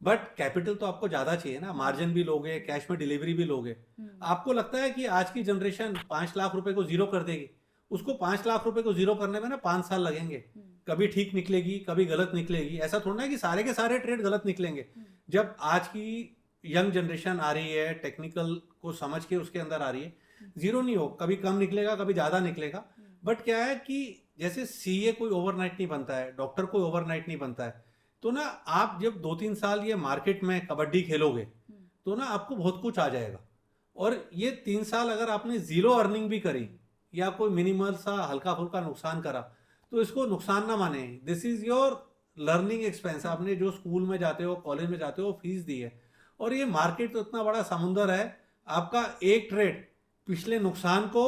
बट कैपिटल तो आपको ज्यादा चाहिए ना, मार्जिन भी लोगे, कैश में डिलीवरी भी लोगे। आपको लगता है कि आज की जनरेशन 5 लाख रुपए को जीरो कर देगी? उसको 5 लाख रुपए को जीरो करने में ना 5 साल लगेंगे। कभी ठीक निकलेगी, कभी गलत निकलेगी। ऐसा थोड़ा है कि सारे के सारे ट्रेड गलत निकलेंगे। जब आज की यंग जनरेशन आ रही है, टेक्निकल को समझ के उसके अंदर आ रही है, जीरो नहीं हो, कभी कम निकलेगा, कभी ज्यादा निकलेगा। बट क्या है कि जैसे सीए कोई ओवरनाइट नहीं बनता है, डॉक्टर कोई ओवरनाइट नहीं बनता है। तो ना आप जब 2-3 साल ये मार्केट में कबड्डी खेलोगे तो ना आपको बहुत कुछ आ जाएगा। और ये 3 साल अगर आपने जीरो अर्निंग भी करी या कोई मिनिमल सा हल्का फुल्का नुकसान करा, तो इसको नुकसान ना माने। This is your learning expense. आपने जो स्कूल में जाते हो, कॉलेज में जाते हो, फीस दी है। और ये मार्केट तो इतना बड़ा समुंदर है, आपका एक ट्रेड पिछले नुकसान को,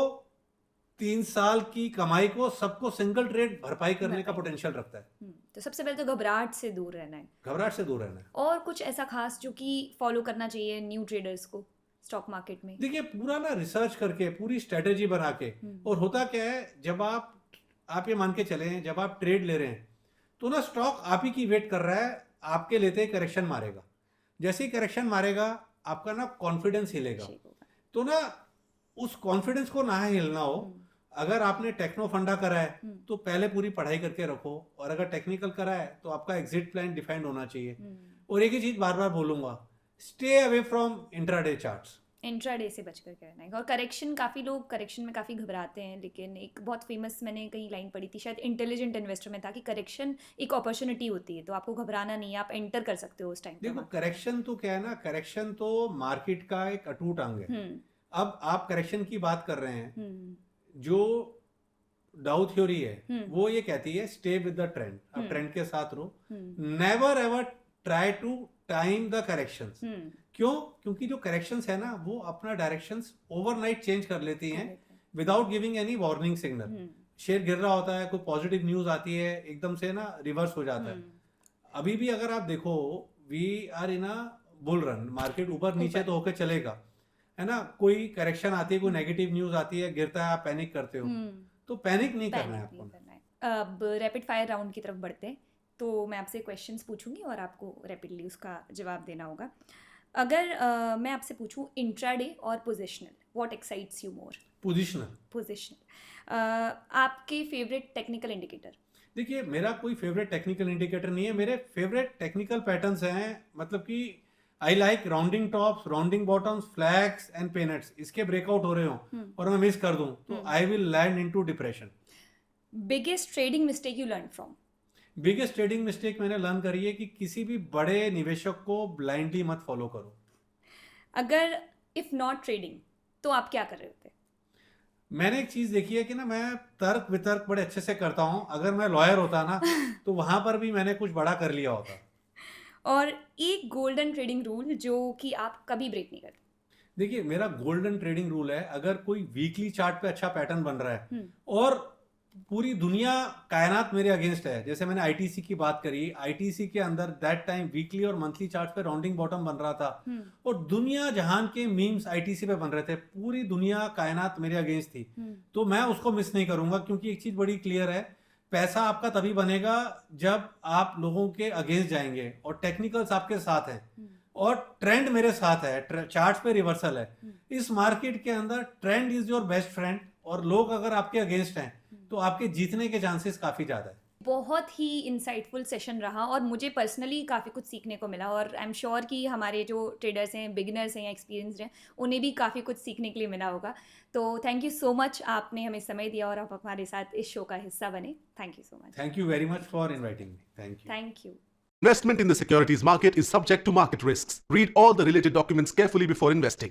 3 साल की कमाई को, सबको सिंगल ट्रेड भरपाई करने का पोटेंशियल रखता है। तो सबसे पहले तो घबराहट से दूर रहना है। घबराहट से दूर रहना है। और कुछ ऐसा खास जो कि फॉलो करना चाहिए न्यू ट्रेडर्स को स्टॉक मार्केट में? देखिए, पूरा ना रिसर्च करके, पूरी स्ट्रेटेजी बना के। और होता क्या है, जब आप ये मान के चले, जब आप ट्रेड ले रहे हैं तो ना स्टॉक आप ही की वेट कर रहा है, आपके लेते ही करेक्शन मारेगा। जैसे ही करेक्शन मारेगा आपका ना कॉन्फिडेंस हिलेगा। तो ना उस कॉन्फिडेंस को ना हिलना हो, अगर आपने टेक्नो फंडा करा है तो पहले पूरी पढ़ाई करके रखो, और अगर टेक्निकल करा है तो आपका एग्जिट प्लान डिफाइंड होना चाहिए। और एक ही चीज बार बार बोलूंगा, stay away from intraday charts. Intraday से बचकर करना है। और करेक्शन, काफ़ी लोग करेक्शन में काफ़ी घबराते हैं, लेकिन एक बहुत फेमस मैंने कहीं लाइन पढ़ी थी, शायद इंटेलिजेंट इन्वेस्टर में था, कि करेक्शन एक अपॉर्चुनिटी होती है, तो आपको घबराना नहीं है, आप एंटर कर सकते हो उस टाइम। देखो, करेक्शन तो क्या है ना, करेक्शन तो मार्केट का एक अटूट अंग है। अब आप करेक्शन की बात कर रहे हैं, जो डाउ थ्योरी है वो ये कहती है स्टे विद द ट्रेंड। आप ट्रेंड के साथ रहो, never ever try to time the corrections. क्यों? क्योंकि जो करेक्शंस है ना, वो अपना डायरेक्शंस ओवरनाइट चेंज कर लेती हैं without giving any warning signal. Share गिर रहा होता है, कोई पॉजिटिव न्यूज आती है, एकदम से ना रिवर्स हो जाता है। अभी भी अगर आप देखो, we are in a bull run, market ऊपर नीचे तो होकर चलेगा, है ना। कोई करेक्शन आती है, कोई नेगेटिव न्यूज आती है, गिरता है, आप पैनिक करते हो, तो पैनिक नहीं करना है आपको। अब रैपिड फायर राउंड की तरफ बढ़ते हैं। तो मैं आपसे क्वेश्चंस पूछूंगी और आपको रैपिडली उसका जवाब देना होगा। अगर मैं आपसे पूछूं इंट्राडे और positional, what excites you more? Positional. आपके फेवरेट टेक्निकल इंडिकेटर? देखिए मेरा कोई फेवरेट टेक्निकल इंडिकेटर नहीं है, मेरे फेवरेट टेक्निकल पैटर्न्स हैं, मतलब कि I like rounding tops, rounding bottoms, flags and pennants, इसके ब्रेकआउट हो रहे हो और मैं मिस कर दूं तो I will land into depression. Biggest trading mistake you learn from? Biggest trading mistake मैंने लर्न करी है कि किसी भी बड़े निवेशक को ब्लाइंडली मत फॉलो करो। अगर इफ नॉट ट्रेडिंग तो आप क्या कर रहे होते? मैंने एक चीज देखी है कि ना मैं तर्क वितर्क बड़े अच्छे से करता हूँ, अगर मैं लॉयर होता ना तो वहां पर भी मैंने कुछ बड़ा कर लिया होता। और एक गोल्डन ट्रेडिंग रूल जो कि आप कभी ब्रेक नहीं करते? देखिए मेरा गोल्डन ट्रेडिंग रूल है, अगर कोई वीकली चार्ट पे अच्छा पैटर्न बन रहा है और पूरी दुनिया कायनात मेरे अगेंस्ट है, जैसे मैंने आईटीसी की बात करी, आईटीसी के अंदर दैट टाइम वीकली और मंथली चार्ट पे राउंडिंग बॉटम बन रहा था और दुनिया जहान के मीम्स आईटीसी पे बन रहे थे, पूरी दुनिया कायनात मेरे अगेंस्ट थी, तो मैं उसको मिस नहीं करूंगा, क्योंकि एक चीज बड़ी क्लियर है, पैसा आपका तभी बनेगा जब आप लोगों के अगेंस्ट जाएंगे और टेक्निकल्स आपके साथ हैं और ट्रेंड मेरे साथ है, चार्ट्स पे रिवर्सल है। इस मार्केट के अंदर trend is your best friend और लोग अगर आपके अगेंस्ट हैं तो आपके जीतने के चांसेस काफी ज्यादा है। बहुत ही इंसाइटफुल सेशन रहा और मुझे पर्सनली काफ़ी कुछ सीखने को मिला और आई एम श्योर कि हमारे जो ट्रेडर्स हैं, बिगिनर्स हैं या एक्सपीरियंस्ड हैं, उन्हें भी काफ़ी कुछ सीखने के लिए मिला होगा। तो थैंक यू सो मच, आपने हमें समय दिया और आप हमारे साथ इस शो का हिस्सा बने। Thank you so much. Thank you very much for inviting me. Thank you. Thank you. Investment in the securities market is subject to market risks. Read all the related documents carefully before investing.